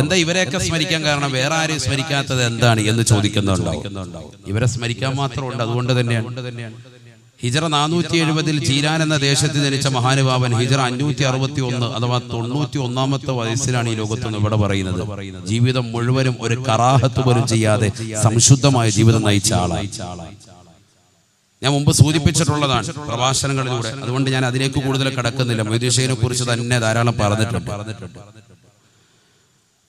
എന്താ ഇവരെയൊക്കെ സ്മരിക്കാൻ കാരണം? വേറെ ആരെയും സ്മരിക്കാത്തത് എന്താണ് എന്ന് ചോദിക്കുന്നുണ്ടാവും. ഇവരെ സ്മരിക്കാൻ മാത്രമുണ്ട്. അതുകൊണ്ട് തന്നെയാണ് ഹിജറ 470 ജീലാൻ എന്ന ദേശത്ത് ജനിച്ച മഹാനുഭാവൻ ഹിജറ 561 അഥവാ 91 വയസ്സിലാണ് ഈ ലോകത്തുനിന്ന് ഇവിടെ പറയുന്നത്. ജീവിതം മുഴുവനും ഒരു കറാഹത്ത് പോലും ചെയ്യാതെ സംശുദ്ധമായ ജീവിതം നയിച്ച ആളായി. ഞാൻ മുമ്പ് സൂചിപ്പിച്ചിട്ടുള്ളതാണ് പ്രഭാഷണങ്ങളിലൂടെ. അതുകൊണ്ട് ഞാൻ അതിലേക്ക് കൂടുതൽ കടക്കുന്നില്ല. മൊയ്തീൻ ഷെയ്ഖിനെ കുറിച്ച് തന്നെ ധാരാളം പറഞ്ഞിട്ടുണ്ട്.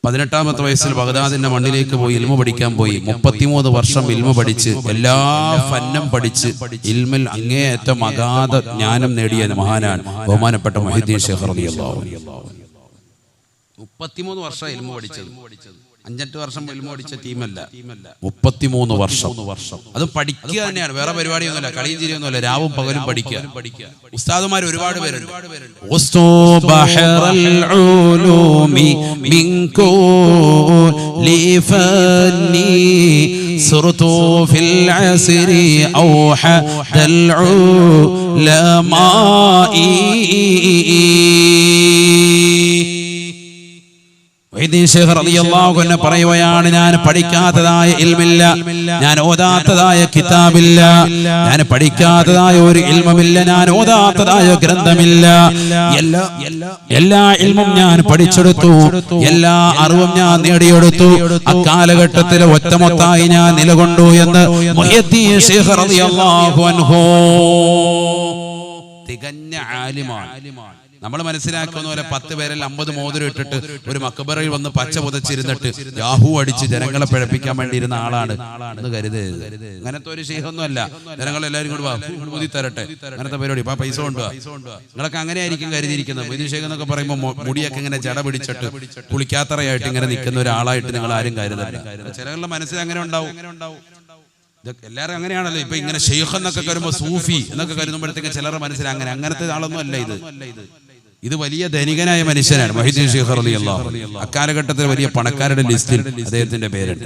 18ാമത്തെ വയസ്സിൽ ബഗ്ദാദിന്റെ മണ്ണിലേക്ക് പോയി ഇൽമ പഠിക്കാൻ പോയി. 33 വർഷം ഇൽമ പഠിച്ച് എല്ലാ ഫന്നും പഠിച്ച് ഇൽമിൽ അങ്ങേയറ്റം അഗാധ ജ്ഞാനം നേടിയ മഹാനാണ് ബഹുമാനപ്പെട്ട മുഹീദ്ദീൻ ഷെയ്ഖ് റളിയല്ലാഹു അൻഹു. 33 വർഷം ഇൽമ പഠിച്ചത്. 5-8 വർഷം ഇൽമ പഠിച്ച ടീമല്ല, 33 വർഷം. അത് പഠിക്കുക തന്നെയാണ്, വേറെ പരിപാടിയൊന്നുമില്ല, കളിയും ചിരിയൊന്നുമില്ല. രാവും പകലും പഠിക്കുക. ഉസ്താദുമാർ ഒരുപാട് പേരുണ്ട്. മുഹീദ്ദീൻ ഷെയ്ഖ് റളിയല്ലാഹു അൻഹു പറയുകയാണ്, ഞാൻ പഠിക്കാത്തതായ ഇൽമില്ല, ഞാൻ ഓതാത്തതായ കിതാബില്ല, ഞാൻ പഠിക്കാത്തതായ ഒരു ഇൽമുമില്ല, ഞാൻ ഓതാത്തതായ ഗ്രന്ഥമില്ല. എല്ലാ ഇൽമും ഞാൻ പഠിച്ചെടുത്തു, എല്ലാ അറിവും ഞാൻ നേടിയെടുത്തു. അക്കാലഘട്ടത്തിൽ ഒറ്റമൊത്തായി ഞാൻ നിലകൊണ്ടു എന്ന് മുഹീദ്ദീൻ ഷെയ്ഖ് റളിയല്ലാഹു അൻഹു തികഞ്ഞ ആലിമാണ്. നമ്മൾ മനസ്സിലാക്കുന്ന പോലെ 10 പേരിൽ 50 മോതിരം ഇട്ടിട്ട് ഒരു മക്ബറയിൽ വന്ന് പച്ച പുതച്ചിരുന്നിട്ട് യാഹൂ അടിച്ച് ജനങ്ങളെ പിഴപ്പിക്കാൻ വേണ്ടി ഇരുന്ന ആളാണ് എന്ന് കരുതരുത്. അങ്ങനത്തെ ഒരു ഷെയ്ഖൊന്നും അല്ല. ജനങ്ങളെല്ലാവരും കൂടി ഊതി തരട്ടെ, അങ്ങനത്തെ പരിപാടി. ഇപ്പൊ പൈസ കൊണ്ടുവാ, നിങ്ങളൊക്കെ അങ്ങനെയായിരിക്കും കരുതിയിരിക്കുന്നത്. മുഹീദ്ദീൻ ഷെയ്ഖ് എന്നൊക്കെ പറയുമ്പോൾ മുടിയൊക്കെ ഇങ്ങനെ ജട പിടിച്ചിട്ട് കുളിക്കാത്തറയായിട്ട് ഇങ്ങനെ നിൽക്കുന്ന ഒരാളായിട്ട് നിങ്ങൾ ആരും കരുതല്ല. ചിലരുടെ മനസ്സിൽ അങ്ങനെ ഉണ്ടാവും. എല്ലാവരും അങ്ങനെയാണല്ലോ. ഇപ്പൊ ഇങ്ങനെ ഷെയ്ഖ് എന്നൊക്കെ കരുമ്പോൾ സൂഫി എന്നൊക്കെ കരുതുമ്പോഴത്തേക്ക് ചിലരുടെ മനസ്സിൽ അങ്ങനത്തെ ആളൊന്നും അല്ല ഇത്. ഇത് വലിയ ധനികനായ മനുഷ്യനാണ് മുഹീദ്ദീൻ ഷെയ്ഖ് റളിയല്ലാഹു അൻഹു. അക്കാലഘട്ടത്തിൽ വലിയ പണക്കാരുടെ ലിസ്റ്റിൽ അദ്ദേഹത്തിന്റെ പേരുണ്ട്.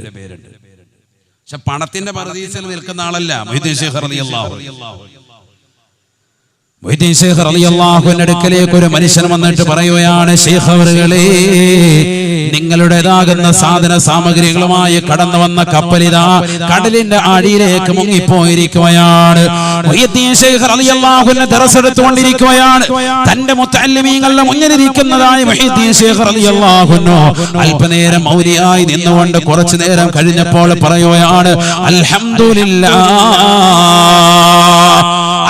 പക്ഷെ പണത്തിന്റെ പറുദീസയിൽ നിൽക്കുന്ന ആളല്ല മുഹീദ്ദീൻ ഷെയ്ഖ് റളിയല്ലാഹു അൻഹു. മുഹീദ്ദീൻ ഷെയ്ഖ് റളിയല്ലാഹു അൻഹുവിന്റെ അടുക്കലേക്ക് ഒരു മനുഷ്യൻ വന്നിട്ട് പറയുകയാണ്, ഷെയ്ഖ് അവറുകളെ, നിങ്ങളുടേതാകുന്ന സാധന സാമഗ്രികളുമായി കടന്നു വന്ന കപ്പലിതാ കടലിന്റെ അടിയിലേക്ക് മുങ്ങിപ്പോയിരിക്കുകയാണ്. മുഹീദ്ദീൻ ഷെയ്ഖ് റളിയല്ലാഹു അൻഹു ദർസ് എടുത്തുകൊണ്ടിരിക്കുകയാണ്. തന്റെ മുത്തഅല്ലിമീങ്ങളുടെ മുന്നിലിരിക്കുന്നതായ മുഹീദ്ദീൻ ഷെയ്ഖ് റളിയല്ലാഹു അൻഹു അല്പനേരം മൗലിയായി നിന്നുകൊണ്ട് കുറച്ചു നേരം കഴിഞ്ഞപ്പോൾ പറയുകയാണ്, അൽഹംദുലില്ലാഹ്.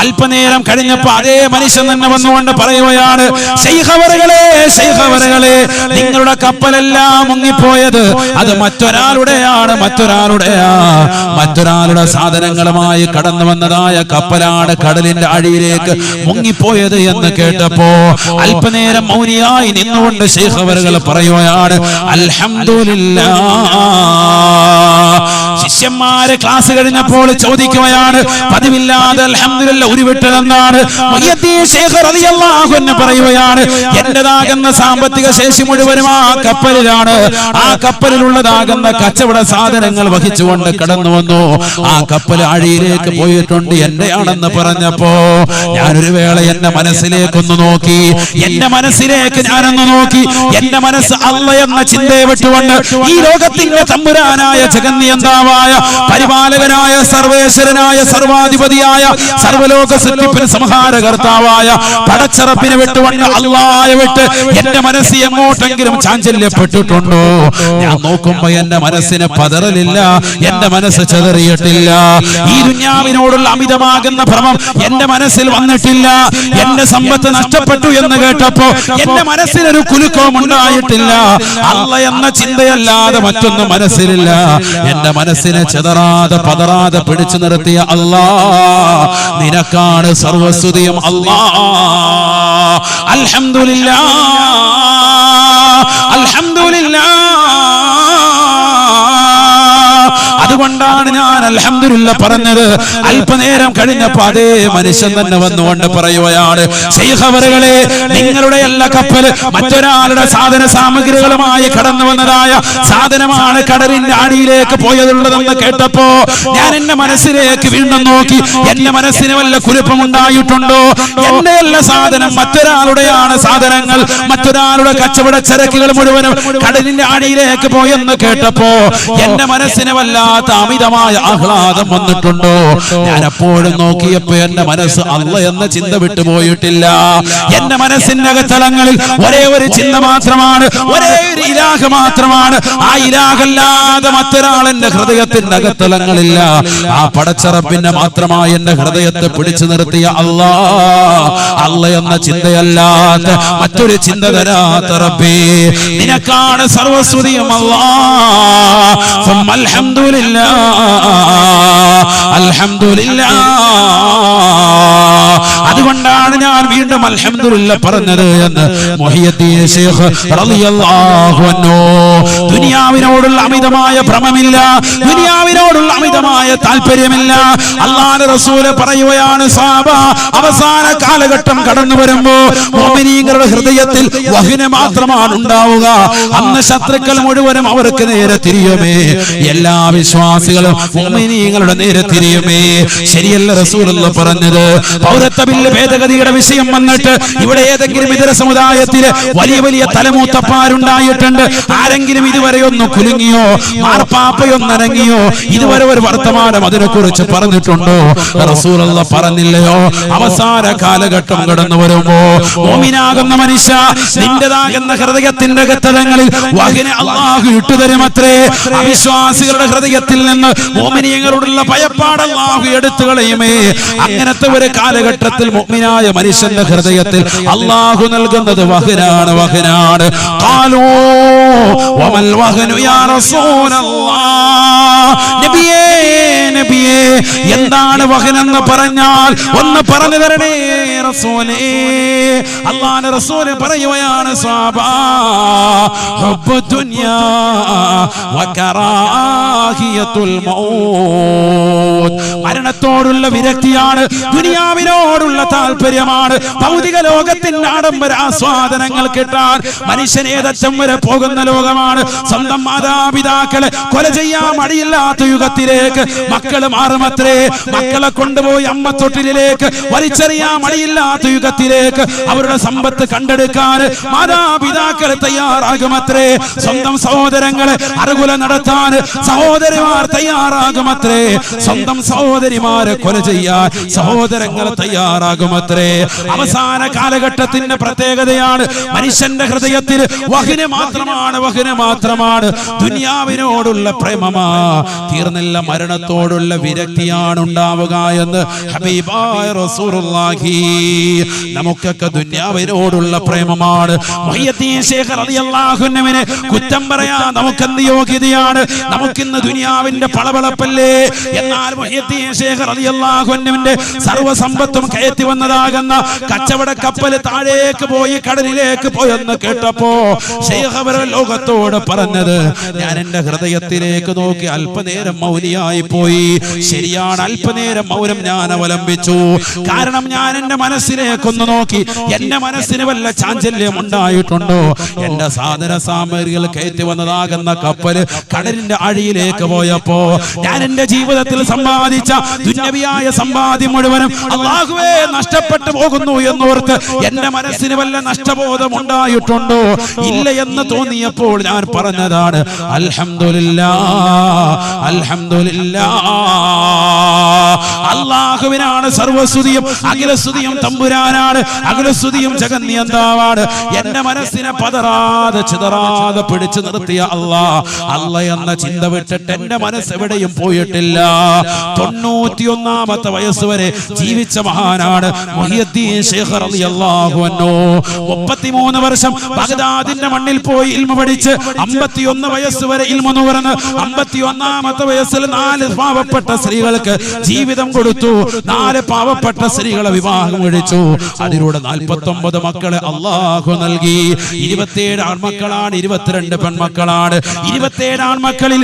അല്പനേരം കഴിഞ്ഞപ്പോ അതേ മനുഷ്യൻ തന്നെ വന്നുകൊണ്ട് പറയുകയാണ്, ശൈഖ് അവറുകളെ, ശൈഖ് അവറുകളെ, നിങ്ങളുടെ കപ്പലെല്ലാം മുങ്ങിപ്പോയത് അത് മറ്റൊരാളുടെയാണ്, മറ്റൊരാളുടെ സാധനങ്ങളുമായി കടന്നു വന്നതായ കപ്പലാണ് കടലിന്റെ അടിയിലേക്ക് മുങ്ങിപ്പോയത് എന്ന് കേട്ടപ്പോ അല്പനേരം മൗനിയായി നിന്നുകൊണ്ട് ശൈഖ് അവറുകൾ പറയുകയാണ്, അൽഹംദുലില്ലാഹ്. ശിഷ്യന്മാരെ ക്ലാസ് കഴിഞ്ഞപ്പോൾ ചോദിക്കുകയാണ്, പതിവില്ലാതെ അൽഹംദുലില്ലാഹ് ഉരുവിട്ടതെന്നാണ്. മുഹീദ്ദീൻ ഷെയ്ഖ് റളിയല്ലാഹു അൻഹു പറയുകയാണ്, എന്റേതാകുന്ന സാമ്പത്തിക ശേഷി മുഴുവനും ആ കപ്പലിലാണ്. ആ കപ്പലിലുള്ളതാകുന്ന കച്ചവട സാധനങ്ങൾ വഹിച്ചുകൊണ്ട് കടന്നു വന്നു. ആ കപ്പൽ അടിയിലേക്ക് പോയിട്ടുണ്ട്, എന്റെയാണെന്ന് പറഞ്ഞപ്പോ ഞാനൊരു വേള എന്റെ മനസ്സിലേക്കൊന്ന് നോക്കി, എന്റെ മനസ്സിലേക്ക് ഞാനൊന്ന് നോക്കി. എന്റെ മനസ്സ് അല്ലാഹ് എന്ന ചിന്തയെ വിട്ടുകൊണ്ട് ഈ ലോകത്തിന്റെ തമ്പുരാനായ ജഗന്നിയന്താവായ പരിപാലകനായ സർവേശ്വരനായ സർവാധിപതിയായ സർവലോക സൃഷ്ടിപ്പിന് സംഹാരകർത്താവായ പടച്ചറപ്പിനെ വിട്ടുകൊണ്ട് അല്ലാഹയെ വിട്ട് എന്റെ മനസ്സ് എങ്ങോട്ടെങ്കിലും ചാഞ്ചല്യപ്പെട്ടിട്ടുണ്ടോ? ഞാൻ നോക്കുമ്പോ എന്റെ മനസ്സിന് പതറലില്ല, എന്റെ മനസ്സ് ചെതറിയിട്ടില്ല. ഈ ദുനിയാവിനോടുള്ള അമിതമാകുന്ന ഭ്രമം എന്റെ മനസ്സിൽ വന്നിട്ടില്ല. എന്റെ സമ്പത്ത് നഷ്ടപ്പെട്ടു എന്ന് കേട്ടപ്പോ എന്റെ മനസ്സിനൊരു കുലുക്കവും ഉണ്ടായിട്ടില്ല. അല്ലാഹ് എന്ന ചിന്തയല്ലാതെ മറ്റൊന്നും മനസ്സിലില്ല. എന്റെ മനസ്സിനെ ചെതറാതെ പതറാതെ പിടിച്ചു നിർത്തിയ അല്ലാഹ്, നിനക്കാണ് സർവസ്തുതിയും അല്ലാഹ്. അൽഹംദുലില്ലാഹ്, അൽഹംദുലില്ലാഹ്. അതുകൊണ്ട് അതുകൊണ്ടാണ് ഞാൻ അൽഹംദുലില്ലാഹ് പറഞ്ഞത്. അല്പനേരം കഴിഞ്ഞപ്പോൾ അതേ മനുഷ്യൻ തന്നെ വന്നുകൊണ്ട് പറയുകയാണ്, ശൈഖ് അവറുകളെ, നിങ്ങളുടെ എല്ലാ കപ്പല് മറ്റൊരാളുടെ സാധന സാമഗ്രികളുമായി കടന്നു വന്നതായ സാധനമാണ് കടലിന്റെ അടിയിലേക്ക് പോയതുള്ളതെന്ന് കേട്ടപ്പോ ഞാൻ എന്റെ മനസ്സിലേക്ക് വീണ്ടും നോക്കി. എന്റെ മനസ്സിന് വല്ല കുഴപ്പമുണ്ടായിട്ടുണ്ടോ? എന്റെ എല്ലാ സാധനം മറ്റൊരാളുടെയാണ് സാധനങ്ങൾ, മറ്റൊരാളുടെ കച്ചവട ചരക്കുകൾ മുഴുവനും കടലിന്റെ അടിയിലേക്ക് പോയെന്ന് കേട്ടപ്പോ എന്റെ മനസ്സിന് വല്ലാത്ത അമിതമായ ആഹ്ലാദം വന്നിട്ടുണ്ടോ? ഞാൻ എപ്പോഴും നോക്കിയപ്പോ എന്റെ മനസ്സ് അല്ലാഹ് എന്ന ചിന്ത വിട്ടുപോയിട്ടില്ല. എന്റെ മനസ്സിന്റെ അകത്തളങ്ങളിൽ ഒരേ ഒരു ചിന്ത മാത്രമാണ്, ഒരേ ഒരു ഇലാഹ് മാത്രമാണ്. ആ ഇലാഹല്ലാതെ മറ്റൊരാൾ എന്റെ ഹൃദയത്തിന്റെ അകത്തളങ്ങളില്ല. ആ പടച്ചറപ്പിന്റെ മാത്രമായി എന്റെ ഹൃദയത്തെ പിടിച്ചു നിർത്തിയ അല്ലാഹ് എന്ന ചിന്തയല്ലാത്ത മറ്റൊരു ചിന്ത തരാത്ത റബ്ബേ, നിനക്കാണ് സർവസ്തുതിയും അല്ലാഹ്. അൽഹംദുലില്ലാഹ് അൽഹംദുലില്ലാഹ്. അതുകൊണ്ടാണ് ഞാൻ വീണ്ടും അൽഹംദുലില്ലാഹ് പറഞ്ഞത് എന്ന് മുഹിയുദ്ദീൻ ശൈഖ് റളിയല്ലാഹു അൻഹു. ദുനിയാവിനോടുള്ള അമിതമായ ഭ്രമമില്ല, ദുനിയാവിനോടുള്ള അമിതമായ താല്പര്യമില്ല. അല്ലാഹുവിന്റെ റസൂൽ പറയുകയാണ്, സഹാബ അവസാന കാലഘട്ടം കടന്നു വരുമ്പോ മുഅ്മിനീങ്ങളുടെ ഹൃദയത്തിൽ വഹ്ന മാത്രമാണ് ഉണ്ടാവുക. അന്ന് ശത്രുക്കൾ മുഴുവനും അവർക്ക് നേരെ തിരിയുമേ, എല്ലാ വിശ്വാസികളും മുഅ്മിനീങ്ങളുടെ നേരെ തിരിയുമേ. ശരിയല്ല റസൂലുള്ളാഹി പറഞ്ഞത്? പൗരത്വ ബില്ല് ഭേദഗതിയുടെ വിഷയം വന്നിട്ട് ഇവിടെ ഏതെങ്കിലും ഇതര സമുദായത്തിലെ വലിയ വലിയ തലമൂത്തപ്പാരുണ്ടായിട്ടുണ്ട്. ആരെങ്കിലും ഇതുവരെ ഒന്ന് കുലുങ്ങിയോ, മാർപ്പാപ്പയൊന്നനങ്ങിയോ? ഇതുവരെ ഒരു വർത്തമാനം അതിനെക്കുറിച്ച് പറഞ്ഞിട്ടുണ്ടോ? റസൂലുള്ളാഹി പറഞ്ഞില്ലയോ? അവസാന കാലഘട്ടം കടന്നു വരുമ്പോ മുഅ്മിനാകുന്ന മനുഷ്യ, നിന്റേതാകുന്ന ഹൃദയത്തിന്റെ അകത്തളങ്ങളിൽ വഹ്ന അല്ലാഹു ഇട്ടുതരുമത്രേ. അവിശ്വാസികളുടെ ഹൃദയത്തിൽ നിന്ന് മുഅ്മിനീങ്ങളോടുള്ള ഭയപ്പാട് അല്ലാഹു എടുത്തു കളയുമേ. അങ്ങനത്തെ ഒരു കാലഘട്ടത്തിൽ മുഅ്മിനായ മനുഷ്യന്റെ ഹൃദയത്തിൽ അല്ലാഹു നൽകുന്നത് വഹ്നാണ്, വഹ്നാണ്. ഖാലൂ വമൽ വഹ്നു യാ റസൂലല്ലാഹ്. നബിയേ, നബിയേ, എന്താണ് വഹ്നെന്ന് പറഞ്ഞാൽ ഒന്ന് പറഞ്ഞു തരണേ റസൂലേ. അല്ലാഹുവിന്റെ റസൂൽ പറയുകയാണ്, സഹാബാ ഹുബ്ബു ദുനിയാ വകറാഹിയത്തുൽ മൗത്ത്. മരണത്തോടുള്ള വിരക്തിയാണ്, ദുനിയാവിനോടുള്ള താല്പര്യമാണ്. ഭൗതിക ലോകത്തിന്റെ ആഡംബര ആസ്വാദനങ്ങൾ കിട്ടാൻ മനുഷ്യൻ ഏതറ്റം വരെ പോകുന്ന ലോകമാണ്. സ്വന്തം മാതാപിതാക്കളെ കൊല ചെയ്യാൻ മടിയില്ലാത്ത യുഗത്തിലേക്ക് മക്കള് മാറുമത്രേ. മക്കളെ കൊണ്ടുപോയി അമ്മത്തൊട്ടിലേക്ക് വലിച്ചെറിയാൻ മടിയില്ലാത്ത യുഗത്തിലേക്ക് അവരുടെ സമ്പത്ത് കണ്ടെടുക്കാൻ മാതാപിതാക്കൾ തയ്യാറാകുമത്രേ. സ്വന്തം സഹോദരങ്ങളെ അറുകുല നടത്താൻ സഹോദരിമാർ തയ്യാറാകുമത്രേ. സ്വന്തം സഹോദരിമാരെ കൊല ചെയ്യാൻ സഹോദരങ്ങൾ തയ്യാറാകുമത്രേ. അവസാന കാലഘട്ടത്തിന്റെ പ്രത്യേകതയാണ് മനുഷ്യന്റെ ഹൃദയത്തിൽ വഹ്ന മാത്രമാണ്, വഹ്ന മാത്രമാണ്. ദുനിയാവിനോടുള്ള പ്രേമമാ തീർന്നില്ല, മരണത്തോടുള്ള വിരക്തിയാണ് ഉണ്ടാവുക എന്ന് ഹബീബായ റസൂലുള്ളാഹി. നമുക്കൊക്കെ ദുനിയാവിനോടുള്ള പ്രേമമാണ്. മുഹയ്യദ്ദീൻ ശൈഖ് റളിയല്ലാഹു അൻഹുവിനെ കുറ്റം പറയാൻ നമുക്കെന്ത് യോഗ്യതയാണ്? നമുക്കിന്ന് ദുനിയാവിന്റെ പളപളപ്പല്ലേ? എന്നാൽ മുഹയ്യദ്ദീൻ ശൈഖ് റളിയല്ലാഹു അൻഹുവിന്റെ സർവ്വസമ്പത്തും കയറ്റി വന്നതാകുന്ന കച്ചവട കപ്പല് താഴേക്ക് പോയി കടലിലേക്ക് പോയെന്ന് കേട്ടപ്പോ ശൈഖ് അവർ ലോകത്തോട് പറഞ്ഞത്, ഞാൻ എന്റെ ഹൃദയത്തിലേക്ക് നോക്കി അല്പനേരം മൗനിയായി പോയി. ശരിയാണ്, അല്പനേരം മൗനം ഞാൻ അവലംബിച്ചു. കാരണം ഞാൻ എന്റെ മനസ്സിലേക്കൊന്ന് നോക്കി. എന്റെ മനസ്സിന് വല്ല ചാഞ്ചല്യം ഉണ്ടായിട്ടുണ്ടോ? എന്റെ സാധന സാമഗ്രികൾ കയറ്റി വന്നതാകുന്ന കപ്പല് കടലിന്റെ അടിയിലേക്ക് പോയപ്പോ ഞാൻ എന്റെ ജീവിതത്തിൽ സമ്പാദിച്ച ദുന്യവിയായ സമ്പാദ്യം മുഴുവനും അല്ലാഹുവേ നഷ്ടപ്പെട്ടു പോകുന്നു എന്നോർത്ത് എന്റെ മനസ്സിന് വല്ല നഷ്ടബോധം ഉണ്ടായിട്ടുണ്ടോ? ഇല്ല എന്ന് തോന്നിയപ്പോൾ ഞാൻ പറഞ്ഞതാണ്, അൽഹംദുലില്ലാഹ് അൽഹംദുലില്ലാഹ്. അല്ലാഹുവിനാണ് സർവസ്തുതിയും, അഖിലസ്തുതിയും തമ്പുരാനാണ്, അഖിലസ്തുതിയും ജഗന്നിയന്താവാണ്. എന്റെ മനസ്സിനെ പതറാതെ ചിതറാതെ പിടിച്ചു നിർത്തിയ അല്ലാഹ് എന്ന ചിന്ത വിട്ടിട്ട് എന്റെ മനസ്സ് എവിടെയും പോയിട്ടില്ല. 91 വയസ്സ് വരെ ജീവിച്ച മഹാനാണ് മുഹയ്യദ്ദീൻ ശൈഖ് റളിയല്ലാഹു അൻഹു. 33 വർഷം ബഗ്ദാദിന്റെ മണ്ണിൽ പോയി ഇൽമ പഠിച്ച് 51 വയസ്സ് വരെ ഇൽമ നുകർന്ന് 51 വയസ്സിൽ 4 പാവപ്പെട്ട സ്ത്രീകൾക്ക് ജീവിതം കൊടുത്തു. 4 പാവപ്പെട്ട സ്ത്രീകളെ വിവാഹം കഴിച്ചു. അതിലൂടെ 49 മക്കളെ അള്ളാഹു നൽകി. 27 ആൺമക്കളാണ്, 22 പെൺമക്കളാണ്. 27 ആൺമക്കളിൽ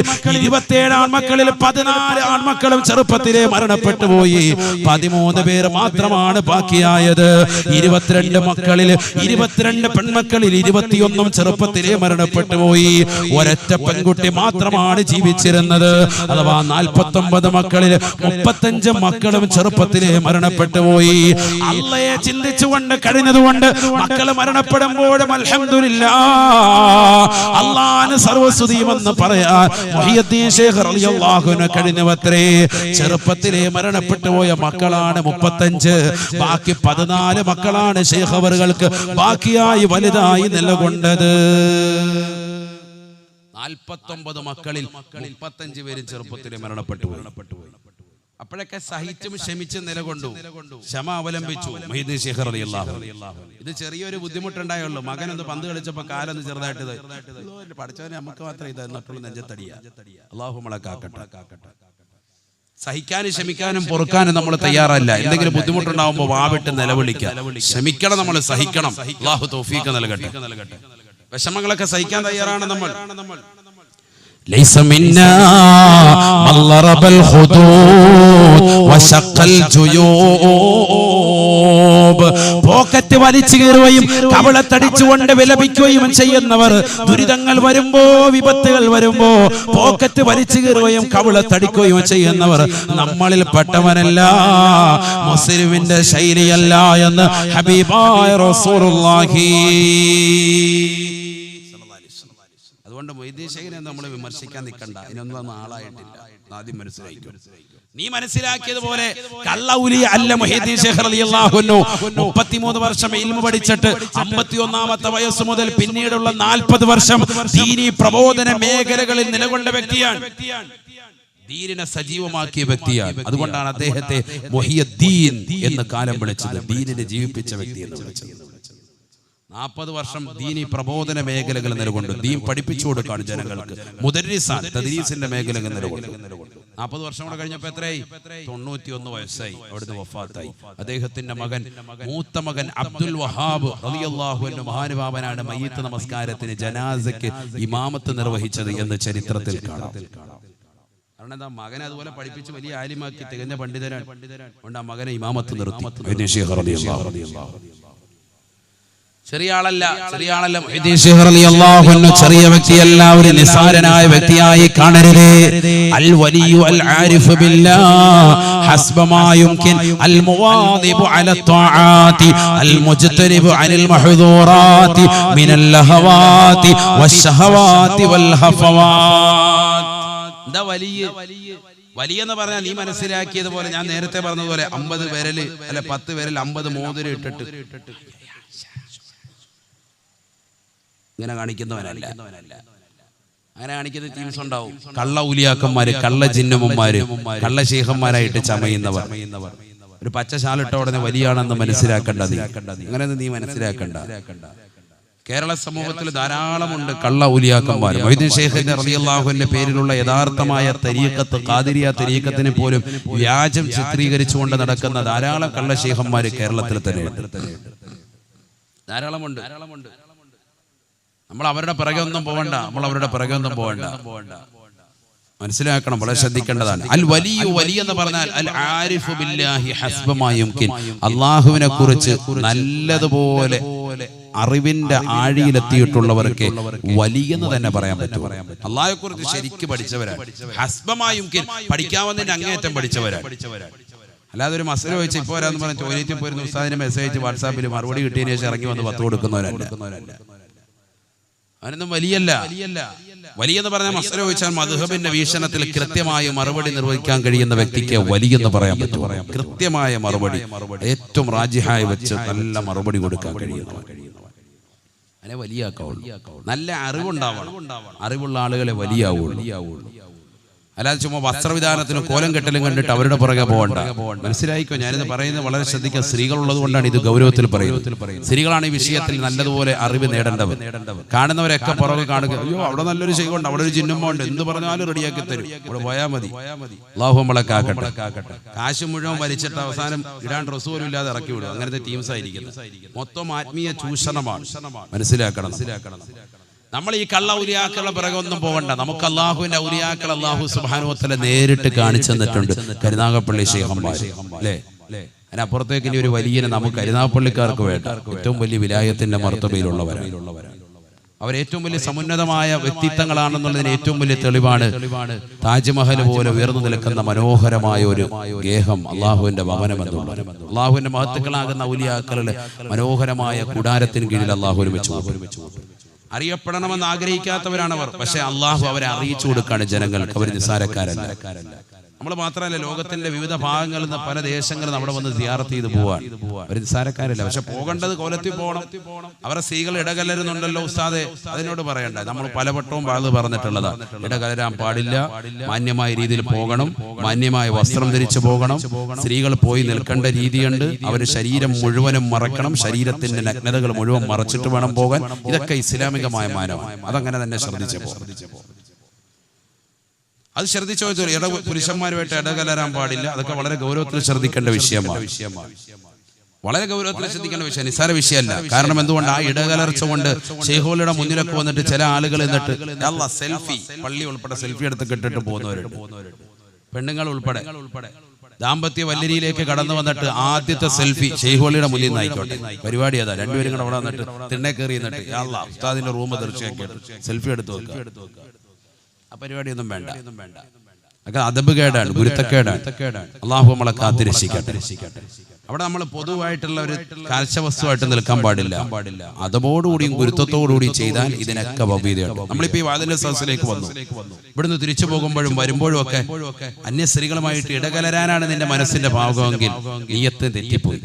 14 ആൺമക്കളും ചെറുപ്പത്തിലെ മരണപ്പെട്ടു പോയി. 13 പേർ മാത്രമാണ് ബാക്കിയായത്. 22 മക്കളിൽ 22 പെൺമക്കളിൽ 21 ചെറുപ്പത്തിലെ മരണപ്പെട്ടു പോയി. ഒരൊറ്റ പെൺകുട്ടി മാത്രമാണ് ജീവിച്ചിരുന്നത്. അഥവാ 49 മക്കളിൽ 35 മക്കളും ചെറുപ്പത്തിലെ മരണപ്പെട്ടു പോയി. അള്ളയെ ചിന്തിച്ചുകൊണ്ട് കഴിഞ്ഞതുകൊണ്ട് മക്കൾ മരണപ്പെടുമ്പോഴും അൽഹംദുലില്ലാഹ് അള്ളാഹുവിന് സർവസ്തുതിയുമെന്ന് പറയാൻ മുഹിയുദ്ദീൻ ശൈഖ് റളിയല്ലാഹു അൻഹു കഴിഞ്ഞവത്രേ. ചെറുപ്പത്തിലെ മരണപ്പെട്ടു പോയ മക്കളാണ് 35. ബാക്കി 14 മക്കളാണ് ശൈഖ് അവർക്ക് ബാക്കിയായി വലുതായി നിലകൊണ്ടത്. 49 മക്കളിൽ 35 പേരും ചെറുപ്പത്തിലെ മരണപ്പെട്ടു പോയി. അപ്പോഴൊക്കെ സഹിച്ചും ക്ഷമിച്ചും നിലകൊണ്ടു, ക്ഷമ അവലംബിച്ചു മുഹീദ്ദീൻ ശൈഖ് റളിയല്ലാഹു അൻഹു. ഇത് ചെറിയൊരു ബുദ്ധിമുട്ടുണ്ടായുള്ളൂ. മകനൊന്ന് പന്ത് കളിച്ചപ്പോൾ കാലൊന്ന് ചെറുതായിട്ട് പഠിച്ചവനെ നമുക്ക് മാത്രം ഇത് എന്നിട്ടുള്ള നെഞ്ചത്തടിയാ. അല്ലാഹു നമ്മളെ കാക്കട്ടെ. സഹിക്കാനും ക്ഷമിക്കാനും പൊറുക്കാനും നമ്മൾ തയ്യാറല്ല. എന്തെങ്കിലും ബുദ്ധിമുട്ടുണ്ടാവുമ്പോൾ വാവിട്ട് നിലവിളിക്കുക. ക്ഷമിക്കണം, നമ്മൾ സഹിക്കണം. അല്ലാഹു തൗഫീഖ് നൽകട്ടെ. വിഷമങ്ങളൊക്കെ സഹിക്കാൻ തയ്യാറാണ് നമ്മൾ. ليس منا من ضرب الخدود وشق الجيوب. പോക്കറ്റ് വലിച്ചു കീറുകയും കവിളത്തടിച്ചുകൊണ്ട് വിലപിക്കുകയും ചെയ്യുന്നവർ, ദുരിതങ്ങൾ വരുമ്പോ വിപത്തുകൾ വരുമ്പോ പോക്കറ്റ് വലിച്ചു കീറുകയും കവിളത്തടിക്കുകയും ചെയ്യുന്നവർ നമ്മളിൽ പെട്ടവനല്ല, മുസ്ലിമിന്റെ ശൈലിയല്ല എന്ന് ഹബീബായ റസൂലുള്ളാഹി. അതുകൊണ്ട് മുഹീദ്ദീൻ ശൈഖിനെ നമ്മൾ വിമർശിക്കാൻ നിൽക്കണ്ട. ഇതിനൊന്നും ആളായിട്ടില്ല. ആദ്യം മനസ്സിലായിക്കോ. നീ മനസ്സിലാക്കിയതുപോലെ കള്ള ഉലിയ അല്ല മുഹീദ്ദീൻ ശൈഖ് റളിയല്ലാഹു അൻഹു. 33 വർഷം ഇൽമു പഠിച്ചിട്ട് 51ാമത്തെ വയസ്സ് മുതൽ പിന്നീടുള്ള 40 വർഷം ദീനി പ്രബോധന മേഖലകളിൽ നിലകൊണ്ട വ്യക്തിയാണ്. ദീനിനെ സജീവമാക്കിയ വ്യക്തിയാണ്. അതുകൊണ്ടാണ് അദ്ദേഹത്തെ മുഹിയുദ്ദീൻ എന്ന് കാലം വിളിച്ചത്. ദീനിനെ ജീവിപ്പിച്ച വ്യക്തി എന്ന് വിളിച്ചത്. 40 വർഷം ദീനി പ്രബോധന മേഖലകൾ നിലകൊണ്ട് ദീൻ പഠിപ്പിച്ചു കൊടുക്കാണ് ജനങ്ങൾക്ക്. മുദർരിസാൻ തദ്രീസിന്റെ മേഖലകൾ നിലകൊണ്ട് 40 വർഷം കൂടെ കഴിഞ്ഞപ്പോൾ എത്രയായി? 91 വയസ്സായി. അവിടുന്ന് വഫാത്തായി. അദ്ദേഹത്തിന്റെ മകൻ, മൂത്ത മകൻ അബ്ദുൽ വഹാബ് റളിയല്ലാഹു അൻഹു മഹാനുഭാവനാണ് മയ്യിത്ത് നമസ്കാരത്തിന് ജനാസയ്ക്ക് ഇമാമത്ത് നിർവഹിച്ചത് എന്ന് ചരിത്രത്തിൽ കാണാം. കാരണം എന്താ, മകനെ അതുപോലെ പഠിപ്പിച്ച് വലിയ ആലിമാക്കി തികഞ്ഞ പണ്ഡിതനാണ്. അതുകൊണ്ട് ആ മകനെ ഇമാമത്ത് നിർത്തി. ചെറിയ ആളല്ല മുഹീദ്ദീൻ ശൈഖ് റളിയല്ലാഹു അൻഹു. ചെറിയ വ്യക്തിയല്ല, ഒരു നിസാരനായ വ്യക്തിയായി കാണരുത്. അൽ വലിയു അൽ ആരിഫു ബില്ലാഹ് ഹസ്ബ മാ യുംകിൻ അൽ മുവാദിബു അല ത്വാആതി അൽ മുജ്തനിബു അനിൽ മഹ്ദൂറാതി മിനൽ ലഹവാതി വശഹവാതി വൽ ഹഫവാത്. എന്താ വലിയ എന്ന് പറഞ്ഞാൽ നീ മനസ്സിലാക്കിയതുപോലെ, ഞാൻ നേരത്തെ പറഞ്ഞതുപോലെ 50 വിരല് അല്ല 10 വിരൽ 50 മോതിരം ഇട്ടിട്ട് ഇങ്ങനെ കാണിക്കുന്നവനല്ല. അങ്ങനെ കാണിക്കുന്ന ടീംസ് ഉണ്ടാവും. കള്ള ഉലിയാക്കന്മാര്, കള്ള ജിന്നമ്മമാര്, കള്ള ശൈഖന്മാരായിട്ട് ചമയുന്നവർ. ഒരു പച്ച ശാലിട്ട ഉടനെ വലിയാണെന്ന് മനസ്സിലാക്കേണ്ടത്. അങ്ങനെയൊന്നും നീ മനസ്സിലാക്കണ്ട. കേരള സമൂഹത്തിൽ ധാരാളമുണ്ട് കള്ള ഉലിയാക്കന്മാർ. മുഹീദ്ദീൻ ശൈഖ് റളിയല്ലാഹു അൻഹുവിന്റെ പേരിലുള്ള യഥാർത്ഥമായ തരീഖത്ത്, ഖാദിരിയ തരീഖത്തിനെ പോലും വ്യാജം ചിത്രീകരിച്ചുകൊണ്ട് നടക്കുന്ന ധാരാളം കള്ള ശൈഖന്മാർ കേരളത്തിൽ തന്നെ ധാരാളമുണ്ട്. നമ്മൾ അവരുടെ പിറകെ ഒന്നും പോകണ്ട. മനസ്സിലാക്കണം, വളരെ ശ്രദ്ധിക്കേണ്ടതാണ്. അൽ വലിയ എന്ന് പറഞ്ഞാൽ അൽ ആരിഫു ബില്ലാഹി ഹസ്ബ മാ യുംകിൻ. അല്ലാഹുവിനെ കുറിച്ച് നല്ലതുപോലെ അറിവിന്റെ ആഴിയിലെത്തിയിട്ടുള്ളവർക്ക് വലിയെന്ന് തന്നെ പറയാൻ പറ്റും. അല്ലാഹുവെ കുറിച്ച് ശരിക്കും പഠിച്ചവരാണ്. ഹസ്ബ മാ യുംകിൻ, പഠിക്കാവുന്നതിന്റെ അങ്ങേയറ്റം പഠിച്ചവരാണ്. അല്ലാതെ ഒരു മസല ചോദിച്ചാൽ ഇപ്പോൾ വരാന്ന് പറഞ്ഞ ടോയ്ലറ്റിൽ പോയിരുന്ന ഉസ്താദിനെ മെസ്സേജ് വാട്സാപ്പിൽ മറുപടി കിട്ടിയതിന് ശേഷം ഇറങ്ങി വന്ന് 10 കൊടുക്കുന്നവരല്ല. അവനൊന്നും വലിയല്ല. വലിയെന്ന് പറഞ്ഞാൽ മസല ചോദിച്ചാൽ മദ്ഹബിന്റെ വീക്ഷണത്തിൽ കൃത്യമായ മറുപടി നിർവഹിക്കാൻ കഴിയുന്ന വ്യക്തിക്ക് വലിയെന്ന് പറയാൻ പറ്റും. കൃത്യമായ മറുപടി, ഏറ്റവും റാജിഹായി വെച്ച് നല്ല മറുപടി കൊടുക്കാൻ കഴിയുന്നു. അതിനെ വലിയാക്കാവുള്ളൂ. നല്ല അറിവുണ്ടാവണം. അറിവുള്ള ആളുകളെ വലിയാവുള്ളൂ. അല്ലാതെ ചുമ്മാ വസ്ത്രവിധാനത്തിനും കോലം കെട്ടലും കണ്ടിട്ട് അവരുടെ പുറകെ പോകണ്ട. മനസ്സിലായിക്കോ, ഞാനിത് പറയുന്നത് വളരെ ശ്രദ്ധിക്കുക. സ്ത്രീകളുള്ളത് കൊണ്ടാണ് ഇത് ഗൗരവത്തിൽ പറയുന്നത്. സ്ത്രീകളാണ് ഈ വിഷയത്തിൽ നല്ലതുപോലെ അറിവ് നേടേണ്ടവർ. കാണുന്നവരൊക്കെ പുറകെ കാണുക, അയ്യോ അവിടെ നല്ലൊരു ചെയ്യുന്നുണ്ട്, അവിടെ ഒരു ജിന്നുമുണ്ട്, എന്ത് പറഞ്ഞാലും റെഡിയാക്കി തരും, ഇവിടെ പോയാൽ മതി. അല്ലാഹു നമ്മളെ കാക്കട്ടെ. കാശ് മുഴുവൻ വലിച്ചിട്ട് അവസാനം ഇടാൻ ഡ്രസ്സ് പോലും ഇല്ലാതെ ഇറക്കി വിടും. അങ്ങനത്തെ ടീംസ് ആയിരിക്കുന്നത്. മൊത്തം ആത്മീയ ചൂഷണമാണ്. മനസ്സിലാക്കണം. നമ്മൾ ഈ കള്ള ഔലിയാക്കളുടെ പിറകെ ഒന്നും പോകണ്ട. നമുക്ക് അള്ളാഹുവിന്റെ ഔലിയാക്കൾ അള്ളാഹു സുബ്ഹാനഹു വ തആല നേരിട്ട് കാണിച്ചു തന്നിട്ടുണ്ട്. കരുനാഗപ്പള്ളി ശൈഖന്മാർ അല്ലേ? അതിനപ്പുറത്തേക്ക് ഇനി ഒരു വലിയ നമുക്ക് കരുനാഗപ്പള്ളിക്കാർക്ക് വേണ്ട. ഏറ്റവും വലിയ വിലായത്തിന്റെ മർത്തബയിലുള്ളവരാണ്. അവരേറ്റവും വലിയ സമുന്നതമായ വ്യക്തിത്വങ്ങളാണെന്നുള്ളതിന് ഏറ്റവും വലിയ തെളിവാണ് താജ്മഹൽ പോലെ ഉയർന്നു നിൽക്കുന്ന മനോഹരമായ ഒരു ഗേഹം, അള്ളാഹുവിന്റെ ഭവനം എന്നുള്ളത്. അള്ളാഹുവിന്റെ മഹത്തുക്കളാകുന്ന ഔലിയാക്കളുടെ മനോഹരമായ കൂടാരത്തിന് കീഴിൽ അള്ളാഹു ഒരുമിച്ച് അറിയപ്പെടണമെന്ന് ആഗ്രഹിക്കാത്തവരാണവർ. പക്ഷെ അള്ളാഹു അവരെ അറിയിച്ചു കൊടുക്കാണ് ജനങ്ങൾക്ക്. അവർ നിസ്സാരക്കാരല്ല. നമ്മൾ മാത്രമല്ല, ലോകത്തിന്റെ വിവിധ ഭാഗങ്ങളിൽ നിന്ന് പല ദേശങ്ങളും അവിടെ വന്ന് സിയാറത്ത് ചെയ്ത് പോവാൻ. അവർ നിസ്സാരക്കാരല്ല. പക്ഷെ പോകേണ്ടത് കോലത്തിൽ പോകണം. അവരുടെ സ്ത്രീകൾ ഇടകലരുന്നുണ്ടല്ലോ ഉസ്താദെ, അതിനോട് പറയണ്ട. നമ്മൾ പലവട്ടവും പറഞ്ഞിട്ടുള്ളതാ, ഇടകലരാൻ പാടില്ല, മാന്യമായ രീതിയിൽ പോകണം, മാന്യമായ വസ്ത്രം ധരിച്ചു പോകണം. സ്ത്രീകൾ പോയി നിൽക്കേണ്ട രീതിയുണ്ട്. അവർ ശരീരം മുഴുവനും മറക്കണം, ശരീരത്തിന്റെ നഗ്നതകൾ മുഴുവൻ മറച്ചിട്ട് വേണം പോകാൻ. ഇതൊക്കെ ഇസ്ലാമികമായ മാനമാണ്. അതങ്ങനെ തന്നെ ശ്രദ്ധിച്ചു പോകും. അത് ശ്രദ്ധിച്ചോ. പുരുഷന്മാരുമായിട്ട് ഇടകലരാൻ പാടില്ല. അതൊക്കെ വളരെ ഗൗരവത്തിൽ ശ്രദ്ധിക്കേണ്ട വിഷയമാണ്. വളരെ ഗൗരവത്തിൽ ശ്രദ്ധിക്കേണ്ട വിഷയം, നിസ്സാര വിഷയമല്ല. കാരണം എന്തുകൊണ്ട്? ആ ഇടകലർച്ച കൊണ്ട് ശൈഖുകളുടെ മുന്നിലൊക്കെ വന്നിട്ട് ചില ആളുകൾ എന്നിട്ട് സെൽഫി, പള്ളി ഉൾപ്പെടെ സെൽഫി എടുത്ത് കിട്ടിട്ട് പോകുന്നവരുണ്ട്. പെണ്ണുങ്ങൾ ഉൾപ്പെടെ ദാമ്പത്യ വല്ലരിയിലേക്ക് കടന്നു വന്നിട്ട് ആദ്യത്തെ സെൽഫി ശൈഖുകളുടെ മുന്നിൽ നിന്ന് ആയിക്കോട്ടെ. പരിപാടി അതാ, രണ്ടുപേരും കൂടെ അവിടെ വന്നിട്ട് തിണ്ണെ കയറി എന്നിട്ട് ഉസ്താദിന്റെ റൂം തീർച്ചയായിട്ടും സെൽഫി എടുത്ത് വെക്കുക. ആ പരിപാടിയൊന്നും വേണ്ട. അതൊക്കെ അദബ് കേടാണ്, ഗുരുത്തക്കേടാണ്. അള്ളാഹു നമ്മളെ കാത്തിരക്ഷിക്കട്ടെ. അവിടെ നമ്മൾ പൊതുവായിട്ടുള്ള ഒരു കാഴ്ചവസ്തുവായിട്ട് നിൽക്കാൻ പാടില്ല. അതോടുകൂടിയും ഗുരുത്വത്തോടുകൂടിയും ചെയ്താൽ ഇതിനൊക്കെ ഭവ്യതയുണ്ട്. നമ്മളിപ്പോ ഈ വാതിലിന്റെ സദസ്സിലേക്ക് വന്നു. ഇവിടുന്ന് തിരിച്ചു പോകുമ്പോഴും വരുമ്പോഴും ഒക്കെ അന്യ സ്ത്രീകളുമായിട്ട് ഇടകലരാനാണ് നിന്റെ മനസ്സിന്റെ ഭാവമെങ്കിൽ നിയ്യത്ത് തെറ്റിപ്പോയി.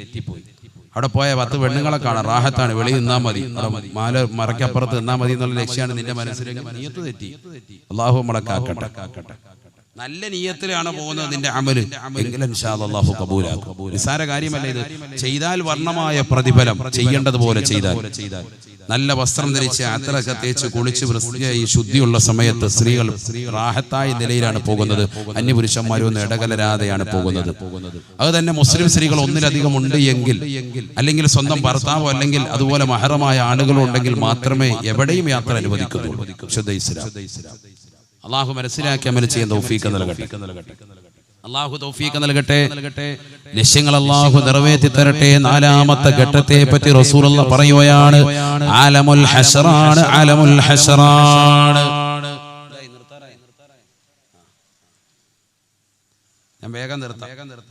അവിടെ പോയ 10 പെണ്ണുങ്ങളെ കാണാം, റാഹത്താണ്, വെളി നിന്നാ മതി, മാല മറക്കപ്പുറത്ത് നിന്നാ മതി എന്നുള്ള ലക്ഷ്യമാണ് നിന്റെ മനസ്സിലേക്ക്. നിയ്യത്ത് തെറ്റി. അള്ളാഹു നമ്മളെ കാക്കട്ടെ. നല്ല നിയ്യത്തിലാണ് പോകുന്നത് നിന്റെ അമല് എങ്കിൽ ഇൻഷാ അല്ലാഹ് അല്ലാഹു കബൂലാക്കും. നിസ്സാര കാര്യമല്ല ഇത്. ചെയ്താൽ വർണ്ണമായ പ്രതിഫലം, ചെയ്യേണ്ടതുപോലെ ചെയ്താൽ. നല്ല വസ്ത്രം ധരിച്ച് അത്തറൊക്കെ തേച്ച് കുളിച്ച് വൃത്തിയായി ശുദ്ധിയുള്ള സമയത്ത് സ്ത്രീകൾ റാഹത്തായ നിലയിലാണ് പോകുന്നത്. അന്യപുരുഷന്മാരൊന്നും ഇടകലരാതെയാണ് പോകുന്നത്. അത് തന്നെ മുസ്ലിം സ്ത്രീകൾ ഒന്നിലധികം ഉണ്ട് എങ്കിൽ, അല്ലെങ്കിൽ സ്വന്തം ഭർത്താവോ അല്ലെങ്കിൽ അതുപോലെ മഹറമായ ആളുകളോ ഉണ്ടെങ്കിൽ മാത്രമേ എവിടെയും യാത്ര അനുവദിക്കുന്നുള്ളൂ. ശുദ്ധ ഇസ്ലാം. അള്ളാഹു മനസ്സിലാക്കി അമൽ ചെയ്യാൻ തൗഫീഖ് നൽകട്ടെ. അള്ളാഹു തൗഫീഖ് നൽകട്ടെ. ലക്ഷ്യങ്ങൾ അള്ളാഹു നിറവേറ്റി തരട്ടെ. 4ാമത്തെ ഘട്ടത്തെ പറ്റി റസൂലുള്ളാഹി പറയുകയാണ്, ആലമുൽ ഹശ്റാണ്, ആലമുൽ ഹശ്റാണ്. ഞാൻ വേഗം നിർത്താം